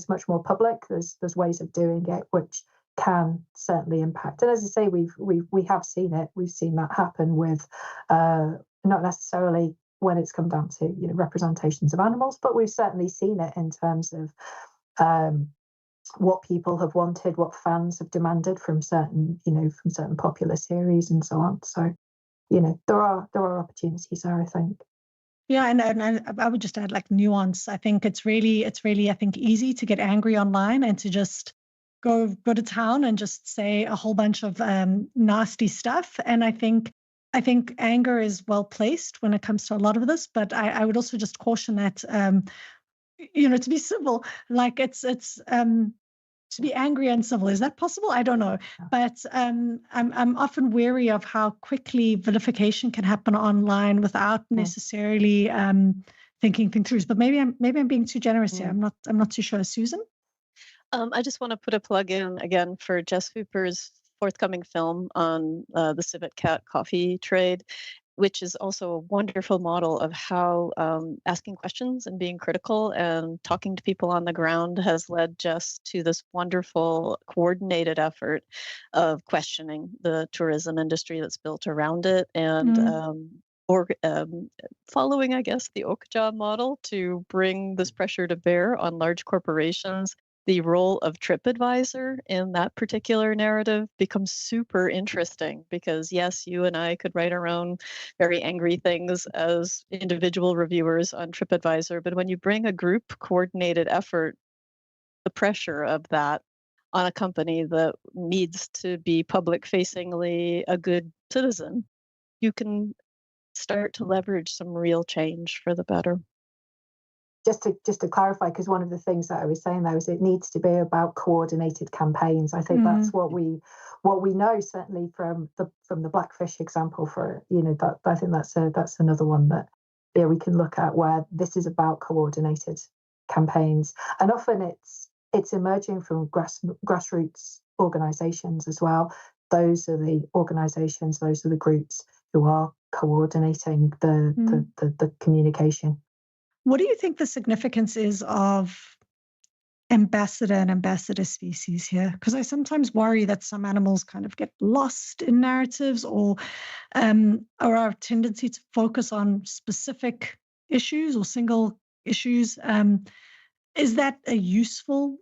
much more public. There's ways of doing it which can certainly impact. And as I say, we have seen it. We've seen that happen with not necessarily when it's come down to representations of animals, but we've certainly seen it in terms of what people have wanted, what fans have demanded from certain popular series and so on. So there are opportunities there, I think. Yeah, and I would just add like nuance. I think it's really I think easy to get angry online and to just go to town and just say a whole bunch of nasty stuff. And I think anger is well placed when it comes to a lot of this, but I would also just caution that, to be civil, like it's to be angry and civil. Is that possible? I don't know, but I'm often wary of how quickly vilification can happen online without necessarily thinking things through. But maybe I'm being too generous here. I'm not too sure. Susan? I just want to put a plug in again for Jess Hooper's forthcoming film on the civet cat coffee trade, which is also a wonderful model of how asking questions and being critical and talking to people on the ground has led Jess to this wonderful coordinated effort of questioning the tourism industry that's built around it and following, I guess, the Okja model to bring this pressure to bear on large corporations. The role of TripAdvisor in that particular narrative becomes super interesting because, yes, you and I could write our own very angry things as individual reviewers on TripAdvisor, but when you bring a group coordinated effort, the pressure of that on a company that needs to be public-facingly a good citizen, you can start to leverage some real change for the better. Just to clarify, because one of the things that I was saying there is it needs to be about coordinated campaigns. I think that's what we know certainly from the Blackfish example. For that, I think that's another one that we can look at where this is about coordinated campaigns, and often it's emerging from grassroots organisations as well. Those are the organisations, those are the groups who are coordinating the communication. What do you think the significance is of ambassador and ambassador species here? Because I sometimes worry that some animals kind of get lost in narratives or our tendency to focus on specific issues or single issues. Is that a useful?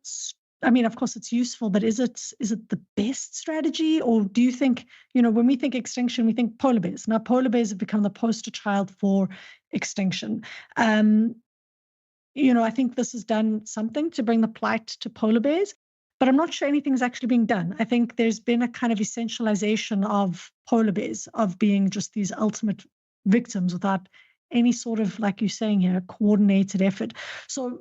I mean, of course, it's useful, but is it the best strategy? Or do you think, when we think extinction, we think polar bears. Now, polar bears have become the poster child for extinction. I think this has done something to bring the plight to polar bears, but I'm not sure anything's actually being done. I think there's been a kind of essentialization of polar bears, of being just these ultimate victims without any sort of, like you're saying here, coordinated effort. So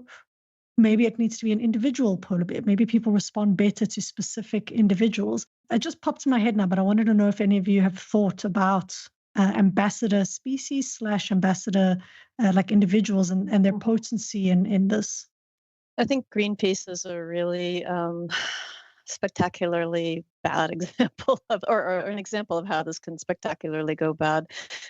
maybe it needs to be an individual polar bear. Maybe people respond better to specific individuals. It just popped in my head now, but I wanted to know if any of you have thought about ambassador species / ambassador like individuals and their potency in this. I think Greenpeace is a really spectacularly bad example of, or an example of how this can spectacularly go bad,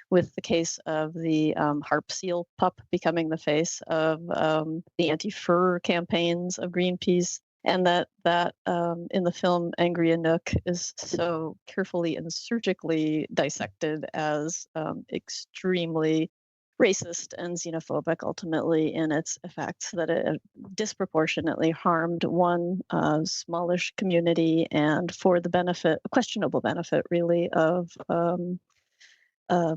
with the case of the harp seal pup becoming the face of the anti-fur campaigns of Greenpeace. And that in the film Angry Inuk is so carefully and surgically dissected as extremely racist and xenophobic ultimately in its effects, that it disproportionately harmed one smallish community, and for the benefit, a questionable benefit really, of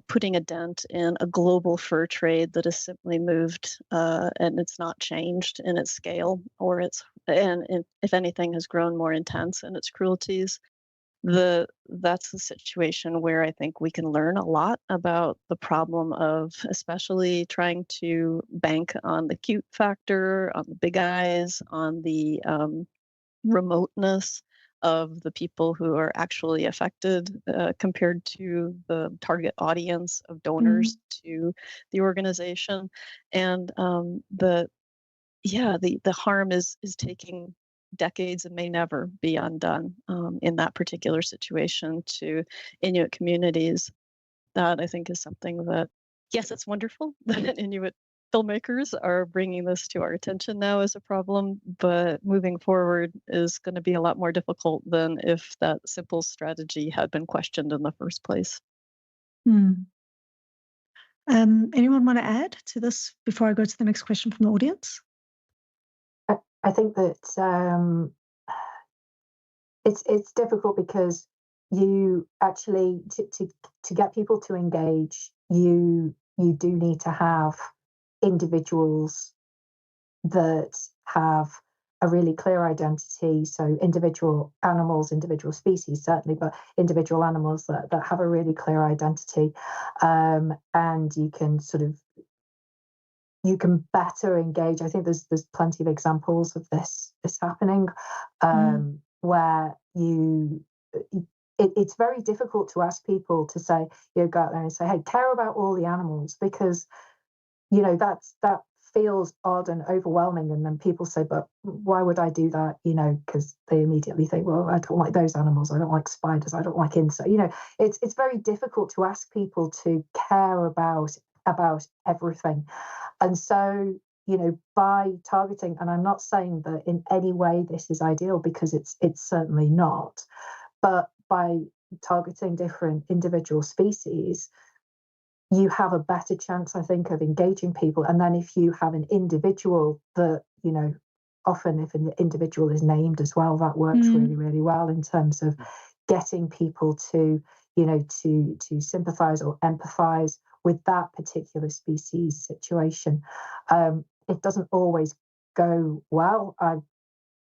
putting a dent in a global fur trade that has simply moved and it's not changed in its scale or if anything has grown more intense in its cruelties. That's a situation where I think we can learn a lot about the problem of especially trying to bank on the cute factor, on the big eyes, on the remoteness of the people who are actually affected compared to the target audience of donors to the organization. And the harm is taking decades and may never be undone in that particular situation to Inuit communities. That I think is something that, yes, it's wonderful that Inuit filmmakers are bringing this to our attention now as a problem, but moving forward is going to be a lot more difficult than if that simple strategy had been questioned in the first place. Anyone want to add to this before I go to the next question from the audience? I think that it's difficult because you actually to get people to engage, you do need to have individuals that have a really clear identity. So individual animals, individual species certainly, but individual animals that have a really clear identity, and you can you can better engage. I think there's plenty of examples of this happening, where it's very difficult to ask people to say, go out there and say, hey, care about all the animals, because that feels odd and overwhelming. And then people say, but why would I do that? Because they immediately think, well, I don't like those animals. I don't like spiders. I don't like insects. It's very difficult to ask people to care about everything. And so, by targeting, and I'm not saying that in any way this is ideal, because it's certainly not, but by targeting different individual species, you have a better chance, I think, of engaging people. And then if you have an individual that, often if an individual is named as well, that works really, really well in terms of getting people to sympathize or empathize with that particular species situation. It doesn't always go well. I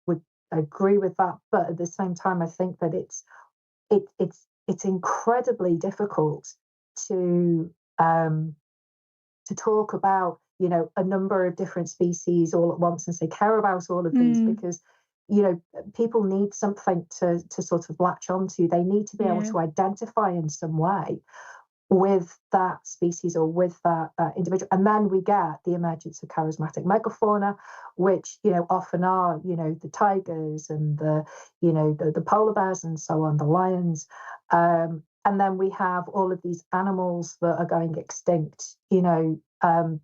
would agree with that, but at the same time, I think that it's incredibly difficult to talk about a number of different species all at once and say care about all of these, because people need something to sort of latch onto. They need to be able to identify in some way with that species or with that individual. And then we get the emergence of charismatic megafauna, which often are the tigers and the polar bears and so on, the lions, and then we have all of these animals that are going extinct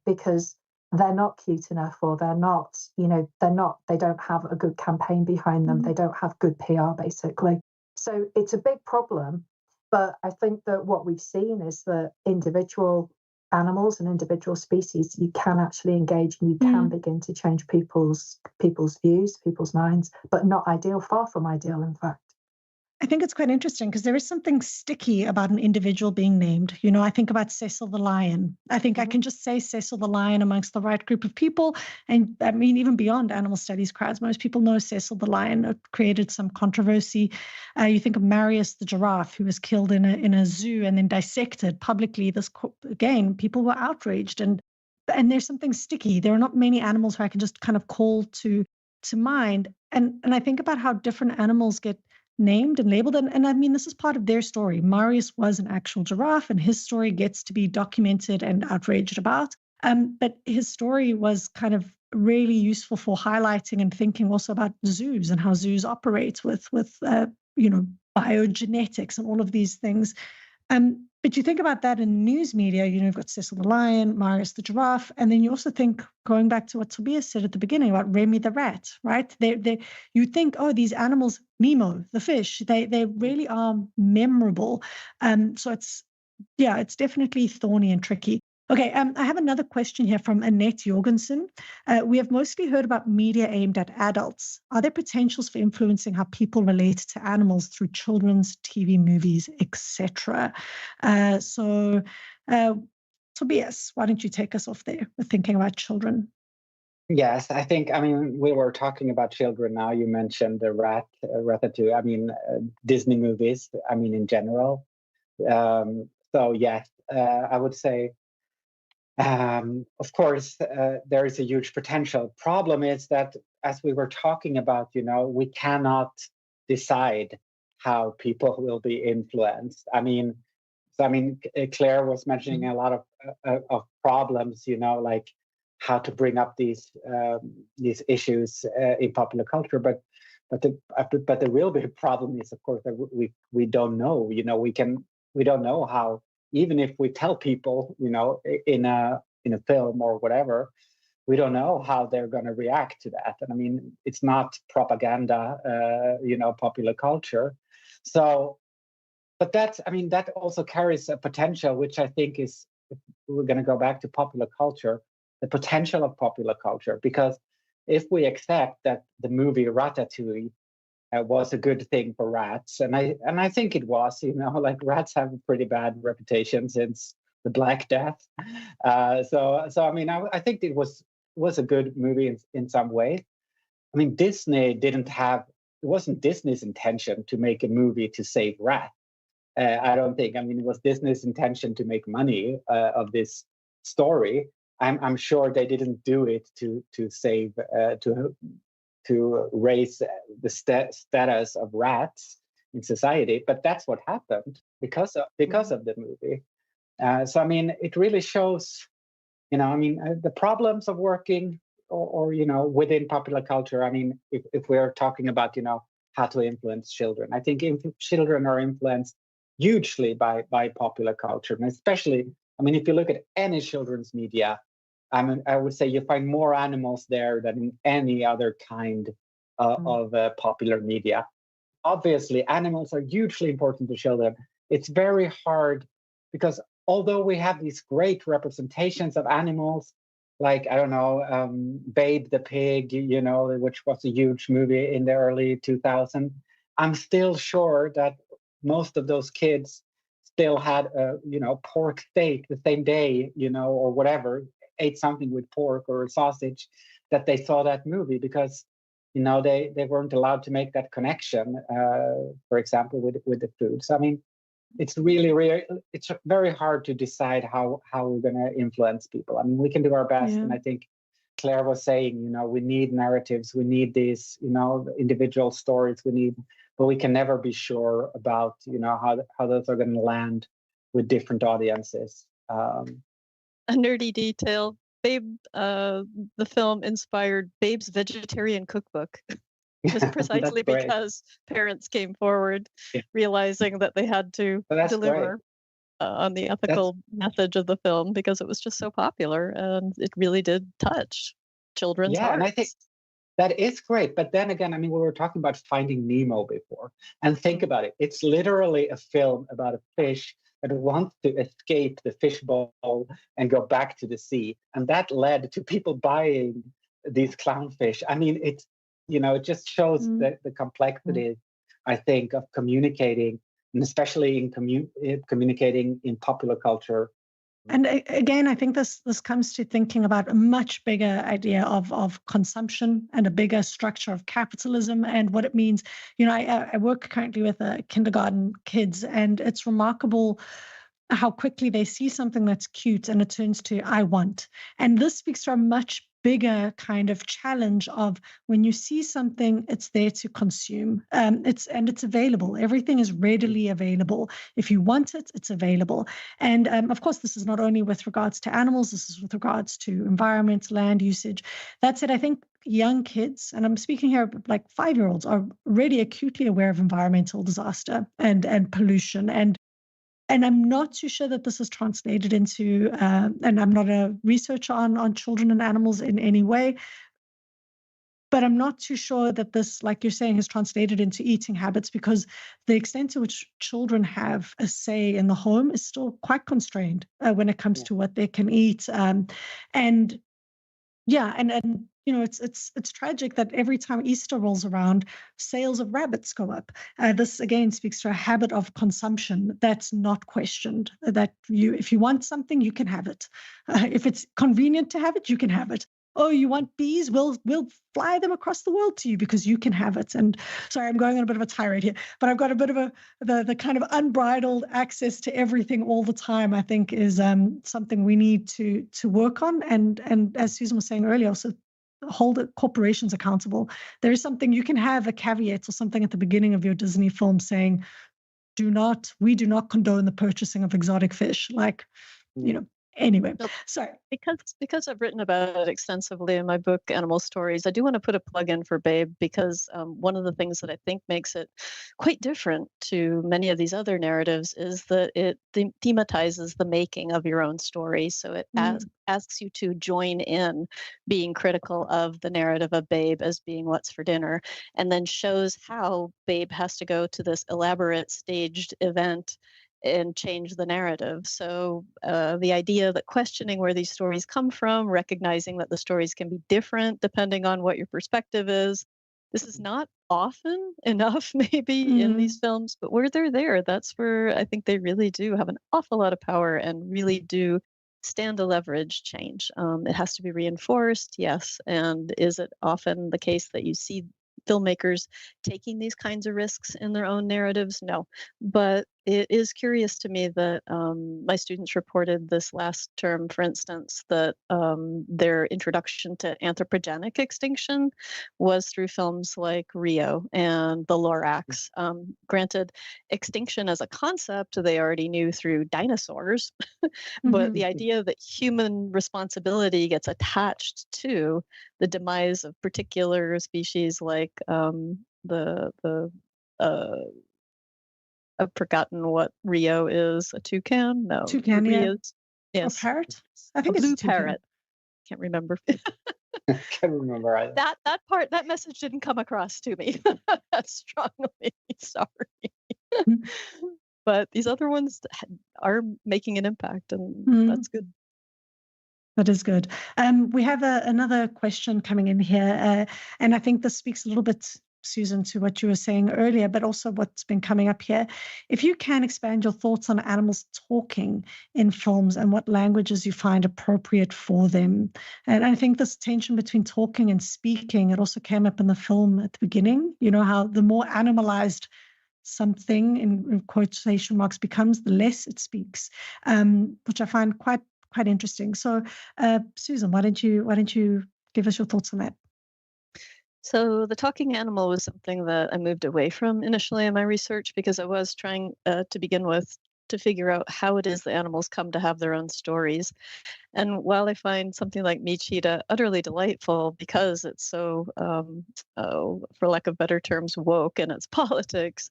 because they're not cute enough, or they don't have a good campaign behind them. They don't have good PR, basically. So it's a big problem. But I think that what we've seen is that individual animals and individual species, you can actually engage and you can begin to change people's views, people's minds, but not ideal, far from ideal, in fact. I think it's quite interesting because there is something sticky about an individual being named. I think about Cecil the lion. I think I can just say Cecil the lion amongst the right group of people. And I mean, even beyond animal studies crowds, most people know Cecil the lion. It created some controversy. You think of Marius the giraffe, who was killed in a zoo and then dissected publicly. Again, people were outraged. And and there's something sticky. There are not many animals who I can just kind of call to mind. And I think about how different animals get named and labeled. And I mean, this is part of their story. Marius was an actual giraffe, and his story gets to be documented and outraged about. But his story was kind of really useful for highlighting and thinking also about zoos and how zoos operate with biogenetics and all of these things. But you think about that in news media, you've got Cecil the lion, Marius the giraffe, and then you also think, going back to what Tobias said at the beginning about Remy the rat, right? You think, oh, these animals, Nemo, the fish, they really are memorable. So it's definitely thorny and tricky. Okay, I have another question here from Annette Jorgensen. We have mostly heard about media aimed at adults. Are there potentials for influencing how people relate to animals through children's TV movies, etc.? Tobias, why don't you take us off there with thinking about children? Yes, I think, we were talking about children now. You mentioned the Ratatouille, Disney movies, in general. So yes, I would say, of course, there is a huge potential. Problem is that, as we were talking about, we cannot decide how people will be influenced. Claire was mentioning a lot of problems, like how to bring up these issues in popular culture. But the real big problem is, of course, that we don't know. We don't know how. Even if we tell people, in a film or whatever, we don't know how they're going to react to that. And it's not propaganda, popular culture. So, but that also carries a potential, which I think is, if we're going to go back to popular culture, the potential of popular culture. Because if we accept that the movie Ratatouille was a good thing for rats, and I think it was, like rats have a pretty bad reputation since the Black Death. I think it was a good movie in some ways. Disney it wasn't Disney's intention to make a movie to save rats. I don't think. It was Disney's intention to make money of this story. I'm sure they didn't do it to save to raise the status of rats in society, but that's what happened because of the movie. It really shows, the problems of working or within popular culture. If we're talking about how to influence children, I think children are influenced hugely by popular culture, and especially, if you look at any children's media, I would say you find more animals there than in any other kind of popular media. Obviously, animals are hugely important to children. It's very hard because although we have these great representations of animals, like, Babe the Pig, which was a huge movie in the early 2000s, I'm still sure that most of those kids still had pork steak the same day, or whatever, ate something with pork or sausage that they saw that movie, because they weren't allowed to make that connection, for example, with the food. So it's really it's very hard to decide how we're going to influence people. We can do our best, and I think Claire was saying, we need narratives, we need these individual stories, but we can never be sure about how those are going to land with different audiences. A nerdy detail: Babe, the film inspired Babe's vegetarian cookbook, just precisely because parents came forward, realizing that they had to deliver on the ethical message of the film, because it was just so popular and it really did touch children's hearts. And I think that is great. But then again, we were talking about Finding Nemo before, and think about it. It's literally a film about a fish that wants to escape the fishbowl and go back to the sea. And that led to people buying these clownfish. It just shows the complexity, I think, of communicating, and especially in communicating in popular culture. And again, I think this comes to thinking about a much bigger idea of consumption and a bigger structure of capitalism and what it means. I work currently with kindergarten kids, and it's remarkable how quickly they see something that's cute and it turns to I want. And this speaks to a much bigger kind of challenge of when you see something, it's there to consume. It's available. Everything is readily available. If you want it, it's available. And of course, this is not only with regards to animals, this is with regards to environment, land usage. That said, I think young kids, and I'm speaking here like 5-year-olds, are really acutely aware of environmental disaster and pollution. And I'm not too sure that this is translated into, and I'm not a researcher on children and animals in any way, but I'm not too sure that this, like you're saying, is translated into eating habits, because the extent to which children have a say in the home is still quite constrained when it comes to what they can eat. And it's tragic that every time Easter rolls around, sales of rabbits go up. This again speaks to a habit of consumption that's not questioned. That if you want something, you can have it. If it's convenient to have it, you can have it. Oh, you want bees? We'll fly them across the world to you because you can have it. And sorry, I'm going on a bit of a tirade here, but I've got a bit of the kind of unbridled access to everything all the time, I think is something we need to work on. And as Susan was saying earlier, also hold corporations accountable. There is something, you can have a caveat or something at the beginning of your Disney film saying, we do not condone the purchasing of exotic fish. Anyway, sorry. Because I've written about it extensively in my book, Animal Stories, I do want to put a plug in for Babe, because one of the things that I think makes it quite different to many of these other narratives is that it thematizes the making of your own story. So it asks you to join in being critical of the narrative of Babe as being what's for dinner, and then shows how Babe has to go to this elaborate staged event and change the narrative. So the idea that questioning where these stories come from, recognizing that the stories can be different depending on what your perspective is. This is not often enough maybe in these films, but where they're there, that's where I think they really do have an awful lot of power and really do stand to leverage change. It has to be reinforced, yes. And is it often the case that you see filmmakers taking these kinds of risks in their own narratives? No. But it is curious to me that my students reported this last term, for instance, that their introduction to anthropogenic extinction was through films like Rio and The Lorax. Granted, extinction as a concept, they already knew through dinosaurs, but the idea that human responsibility gets attached to the demise of particular species like I've forgotten what Rio is. A toucan? No. Toucan, yeah. Yes. A parrot? I think a it's blue a toucan. parrot. Can't remember. Can't remember either. That message didn't come across to me that strongly. Sorry. But these other ones are making an impact, and that's good. That is good. We have another question coming in here, and I think this speaks a little bit, Susan, to what you were saying earlier, but also what's been coming up here. If you can expand your thoughts on animals talking in films and what languages you find appropriate for them. And I think this tension between talking and speaking, it also came up in the film at the beginning, how the more animalized something in quotation marks becomes, the less it speaks, which I find quite interesting. So, Susan, why don't you give us your thoughts on that? So the talking animal was something that I moved away from initially in my research, because I was trying to begin with to figure out how it is the animals come to have their own stories. And while I find something like Me Cheetah utterly delightful because it's so, for lack of better terms, woke in its politics,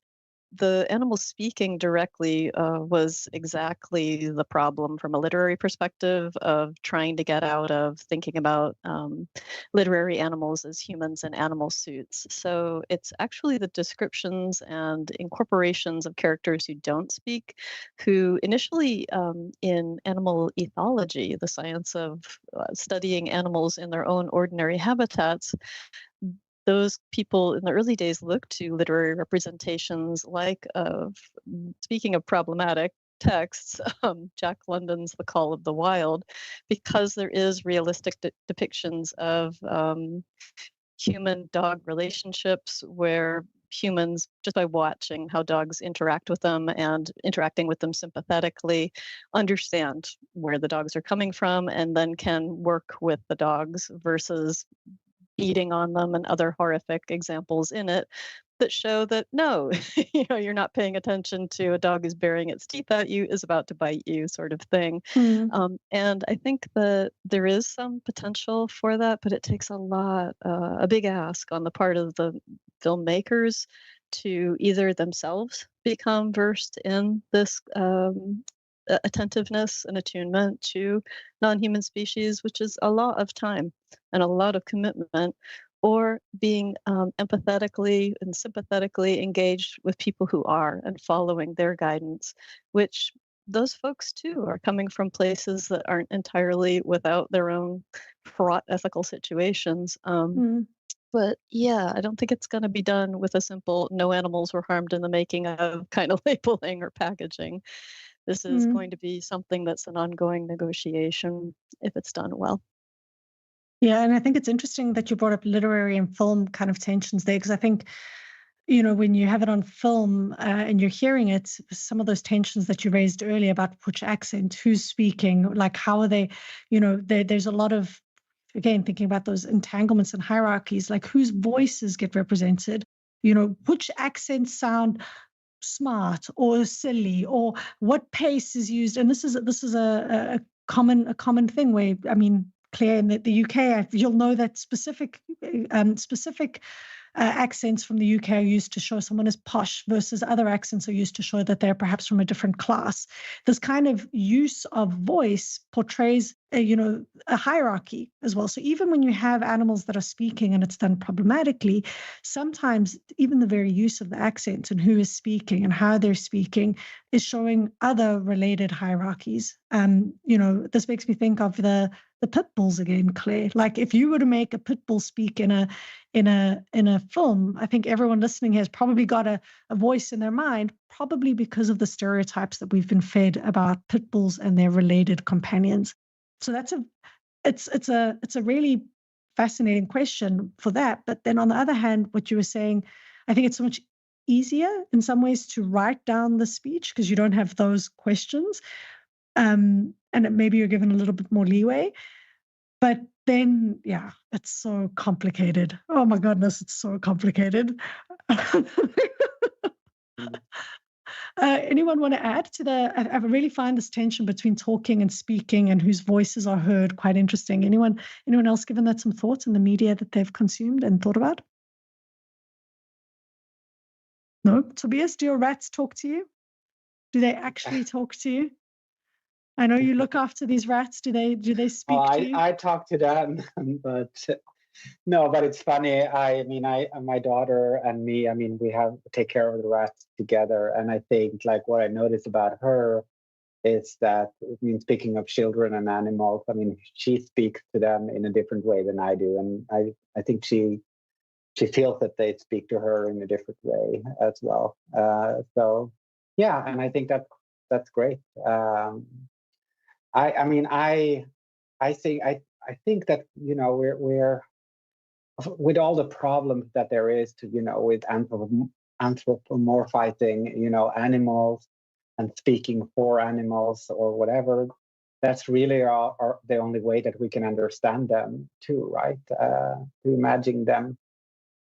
the animal speaking directly was exactly the problem from a literary perspective of trying to get out of thinking about literary animals as humans in animal suits. So it's actually the descriptions and incorporations of characters who don't speak, who initially in animal ethology, the science of studying animals in their own ordinary habitats, those people in the early days looked to literary representations like speaking of problematic texts, Jack London's The Call of the Wild, because there is realistic depictions of human-dog relationships where humans, just by watching how dogs interact with them and interacting with them sympathetically, understand where the dogs are coming from and then can work with the dogs versus beating on them, and other horrific examples in it that show that no, you're not paying attention to a dog is baring its teeth at you, is about to bite you, sort of thing. And I think that there is some potential for that, but it takes a big ask on the part of the filmmakers to either themselves become versed in this attentiveness and attunement to non-human species, which is a lot of time and a lot of commitment, or being empathetically and sympathetically engaged with people who are and following their guidance, which those folks too are coming from places that aren't entirely without their own fraught ethical situations. But yeah, I don't think it's going to be done with a simple no animals were harmed in the making of kind of labeling or packaging. This is going to be something that's an ongoing negotiation if it's done well. Yeah, and I think it's interesting that you brought up literary and film kind of tensions there, because I think, when you have it on film and you're hearing it, some of those tensions that you raised earlier about which accent, who's speaking, like how are they, there's a lot of, again, thinking about those entanglements and hierarchies, like whose voices get represented, which accents sound smart or silly, or what pace is used. And this is a common thing where, I mean, Claire, in the UK, you'll know that specific accents from the UK are used to show someone is posh versus other accents are used to show that they're perhaps from a different class. This kind of use of voice portrays a hierarchy as well. So even when you have animals that are speaking and it's done problematically, sometimes even the very use of the accent and who is speaking and how they're speaking is showing other related hierarchies. This makes me think of the pit bulls again, Claire. Like if you were to make a pit bull speak in a film, I think everyone listening has probably got a voice in their mind, probably because of the stereotypes that we've been fed about pit bulls and their related companions. So it's a really fascinating question for that. But then on the other hand, what you were saying, I think it's so much easier in some ways to write down the speech because you don't have those questions. And maybe you're given a little bit more leeway. But then, yeah, it's so complicated. Oh my goodness, it's so complicated. Anyone want to add to I really find this tension between talking and speaking and whose voices are heard quite interesting. Anyone else given that some thoughts in the media that they've consumed and thought about? No? Tobias, do your rats talk to you? Do they actually talk to you? I know you look after these rats. Do they speak to you? I talk to them, but no, but it's funny. I mean, my daughter and me, I mean, we take care of the rats together. And I think like what I noticed about her is that, I mean, speaking of children and animals, I mean, she speaks to them in a different way than I do. And I think she feels that they speak to her in a different way as well. So yeah, and I think that's great. I think that we're with all the problems that there is to with anthropomorphizing animals and speaking for animals or whatever. That's really the only way that we can understand them too, right? To imagine them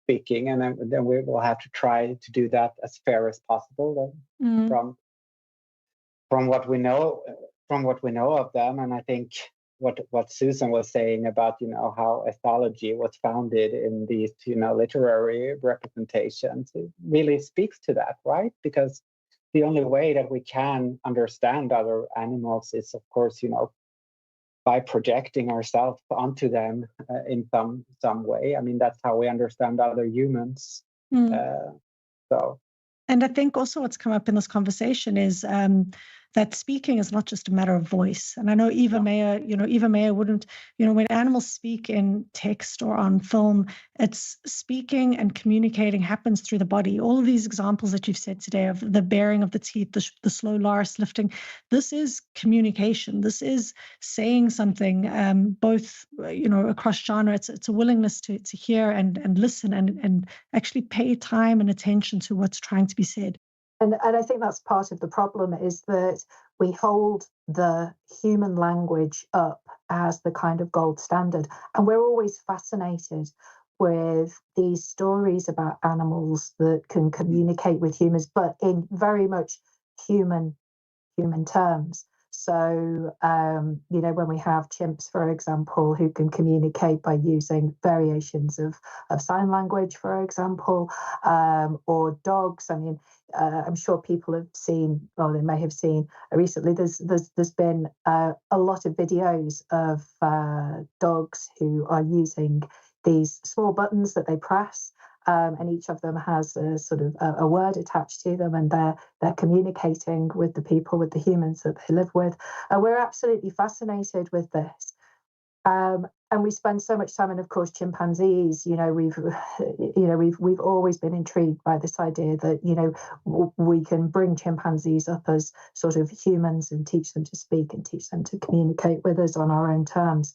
speaking, and then we will have to try to do that as fair as possible from what we know. From what we know of them. And I think what Susan was saying about how ethology was founded in these literary representations, it really speaks to that, right? Because the only way that we can understand other animals is, of course, by projecting ourselves onto them in some way. I mean, that's how we understand other humans. And I think also what's come up in this conversation is that speaking is not just a matter of voice. And I know Eva Mayer wouldn't, when animals speak in text or on film, it's speaking and communicating happens through the body. All of these examples that you've said today of the baring of the teeth, the slow loris lifting, this is communication. This is saying something, both, across genre. It's a willingness to hear and listen and actually pay time and attention to what's trying to be said. And I think that's part of the problem, is that we hold the human language up as the kind of gold standard. And we're always fascinated with these stories about animals that can communicate with humans, but in very much human terms. So, when we have chimps, for example, who can communicate by using variations of sign language, for example, or dogs. I mean, I'm sure people have seen, or they may have seen recently, there's been a lot of videos of dogs who are using these small buttons that they press. And each of them has a sort of a word attached to them, and they're communicating with the people, with the humans that they live with. We're absolutely fascinated with this, and we spend so much time. And of course, chimpanzees. We've always been intrigued by this idea that we can bring chimpanzees up as sort of humans and teach them to speak and teach them to communicate with us on our own terms.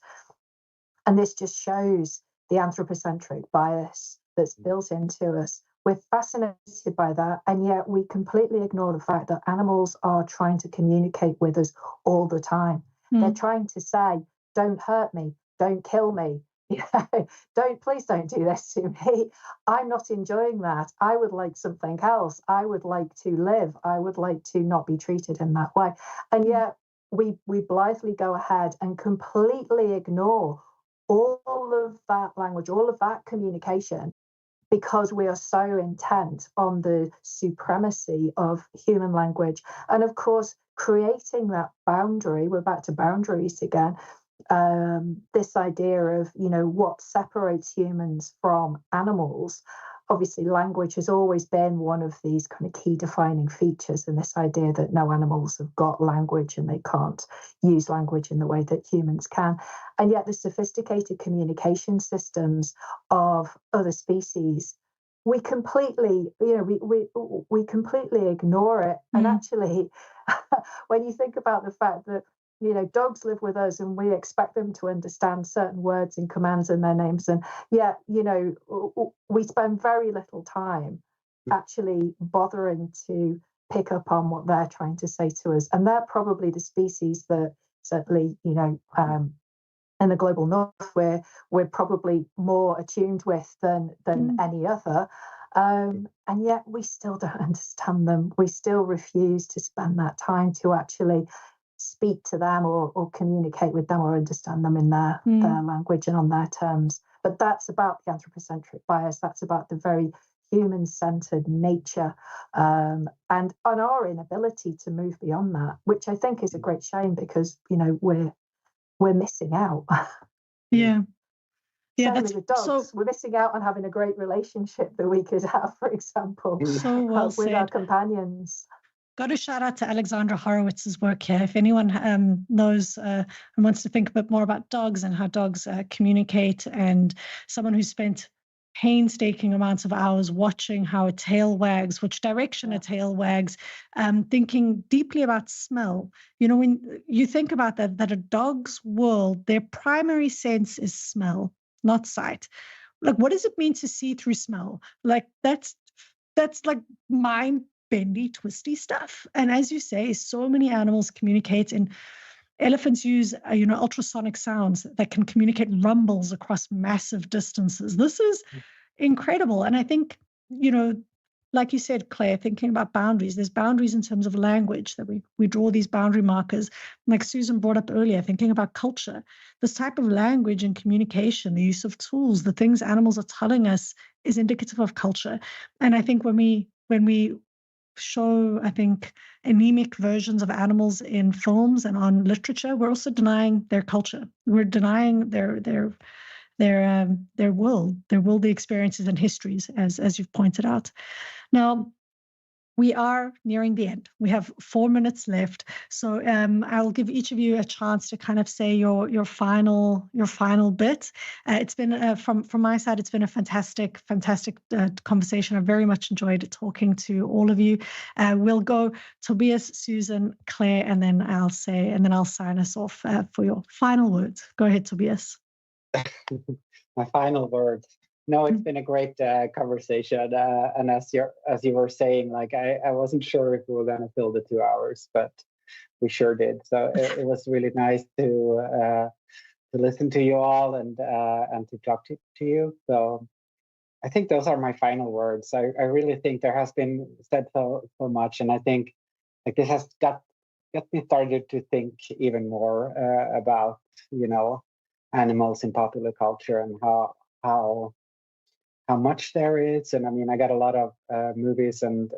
And this just shows the anthropocentric bias that's built into us. We're fascinated by that, and yet we completely ignore the fact that animals are trying to communicate with us all the time. They're trying to say, don't hurt me, don't kill me, please don't do this to me. I'm not enjoying that. I would like something else. I would like to live. I would like to not be treated in that way. And yet we blithely go ahead and completely ignore all of that language, all of that communication, because we are so intent on the supremacy of human language. And of course, creating that boundary, we're back to boundaries again, this idea of, what separates humans from animals. Obviously, language has always been one of these kind of key defining features, and this idea that no animals have got language and they can't use language in the way that humans can. And yet the sophisticated communication systems of other species, we completely, we completely ignore it. And actually, when you think about the fact that dogs live with us and we expect them to understand certain words and commands and their names. And yet, we spend very little time actually bothering to pick up on what they're trying to say to us. And they're probably the species that certainly, in the global north, we're probably more attuned with than any other. And yet we still don't understand them. We still refuse to spend that time to actually speak to them or communicate with them or understand them in their language and on their terms. But that's about the anthropocentric bias. That's about the very human-centered nature and our inability to move beyond that, which I think is a great shame, because we're missing out. Yeah. That's with dogs. We're missing out on having a great relationship that we could have, for example, so well with said. our companions. Got to shout out to Alexandra Horowitz's work here. If anyone knows and wants to think a bit more about dogs and how dogs communicate, and someone who spent painstaking amounts of hours watching how a tail wags, which direction a tail wags, thinking deeply about smell. When you think about that a dog's world, their primary sense is smell, not sight. Like, what does it mean to see through smell? Like, that's like mind-bendy, twisty stuff. And as you say, so many animals communicate, and elephants use ultrasonic sounds that can communicate rumbles across massive distances. This is incredible. And I think, like you said, Claire, thinking about boundaries, there's boundaries in terms of language, that we draw these boundary markers. Like Susan brought up earlier, thinking about culture, this type of language and communication, the use of tools, the things animals are telling us is indicative of culture. And I think when we show, I think, anemic versions of animals in films and on literature, we're also denying their culture. We're denying their world, their experiences and histories, as you've pointed out. Now, we are nearing the end. We have 4 minutes left, so I'll give each of you a chance to kind of say your final bit. It's been from my side, it's been a fantastic conversation. I very much enjoyed talking to all of you. We'll go Tobias, Susan, Claire, and then I'll sign us off for your final words. Go ahead, Tobias. My final words. No, it's been a great conversation, and as you were saying, like I wasn't sure if we were going to fill the 2 hours, but we sure did. So it was really nice to listen to you all and to talk to you. So I think those are my final words. I really think there has been said so much, and I think like this has got me started to think even more about animals in popular culture and how much there is. And I mean, I got a lot of movies and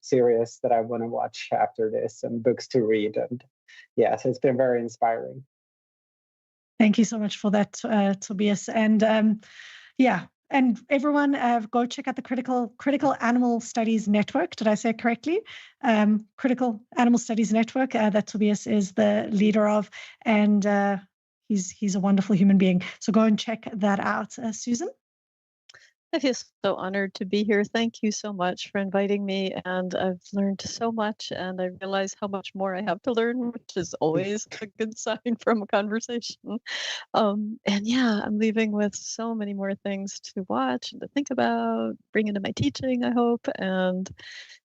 series that I want to watch after this, and books to read, and so it's been very inspiring. Thank you so much for that, Tobias. And and everyone, go check out the Critical Animal Studies Network. Did I say it correctly? Critical Animal Studies Network that Tobias is the leader of, and he's a wonderful human being. So go and check that out. Susan? I feel so honored to be here. Thank you so much for inviting me. And I've learned so much, and I realize how much more I have to learn, which is always a good sign from a conversation. I'm leaving with so many more things to watch and to think about, bring into my teaching, I hope, and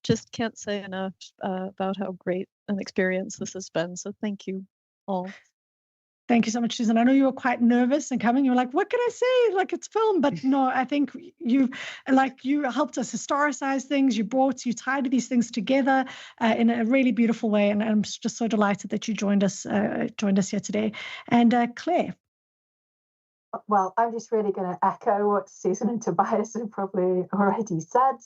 just can't say enough about how great an experience this has been. So thank you all. Thank you so much, Susan. I know you were quite nervous and coming. You were like, what can I say? Like, it's film. But no, I think you helped us historicize things. You tied these things together in a really beautiful way. And I'm just so delighted that you joined us here today. And Claire. Well, I'm just really going to echo what Susan and Tobias have probably already said.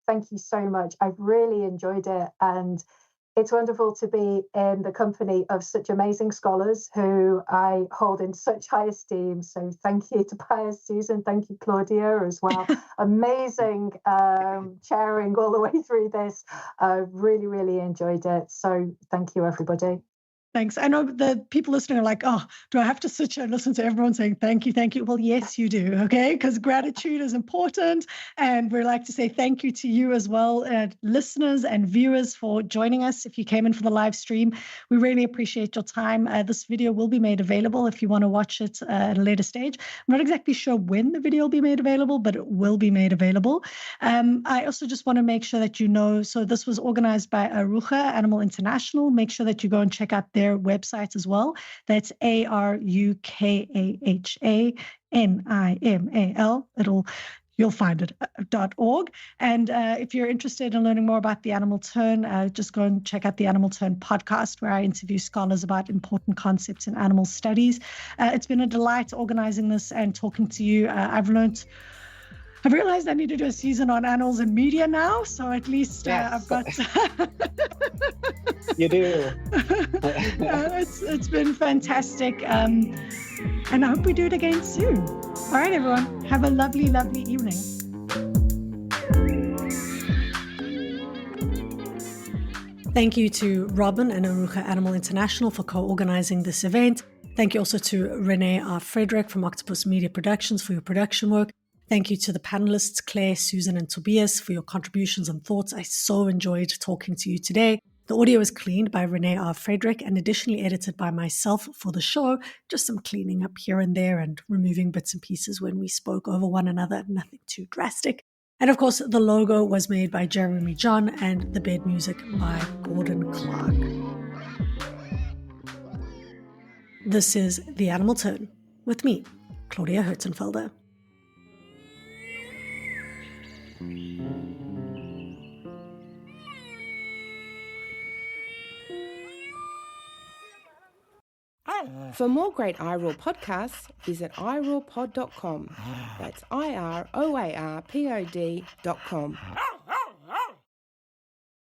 Thank you so much. I've really enjoyed it. And it's wonderful to be in the company of such amazing scholars who I hold in such high esteem. So thank you, Tobias, Susan. Thank you, Claudia, as well. Amazing chairing all the way through this. Really, really enjoyed it. So thank you, everybody. Thanks. I know the people listening are like, oh, do I have to sit here and listen to everyone saying thank you, thank you? Well, yes, you do, okay? Because gratitude is important. And we'd like to say thank you to you as well, listeners and viewers, for joining us. If you came in for the live stream, we really appreciate your time. This video will be made available if you want to watch it at a later stage. I'm not exactly sure when the video will be made available, but it will be made available. I also just want to make sure that you know, so this was organized by Arukah Animal International. Make sure that you go and check out their website as well. That's ARUKAHANIMAL. You'll find it .org. And if you're interested in learning more about the Animal Turn, just go and check out the Animal Turn podcast, where I interview scholars about important concepts in animal studies. It's been a delight organizing this and talking to you. I've realized I need to do a season on animals and media now, so at least yes. I've got... You do. It's been fantastic, and I hope we do it again soon. All right, everyone, have a lovely, lovely evening. Thank you to Robin and Arukah Animal International for co-organizing this event. Thank you also to Renee R. Frederick from Octopus Media Productions for your production work. Thank you to the panelists, Claire, Susan, and Tobias, for your contributions and thoughts. I so enjoyed talking to you today. The audio is cleaned by Renee R. Frederick and additionally edited by myself for the show. Just some cleaning up here and there and removing bits and pieces when we spoke over one another. Nothing too drastic. And of course, the logo was made by Jeremy John and the bed music by Gordon Clark. This is The Animal Turn with me, Claudia Herzenfelder. For more great iROAR podcasts, visit iROARpod.com. That's iROARpod.com.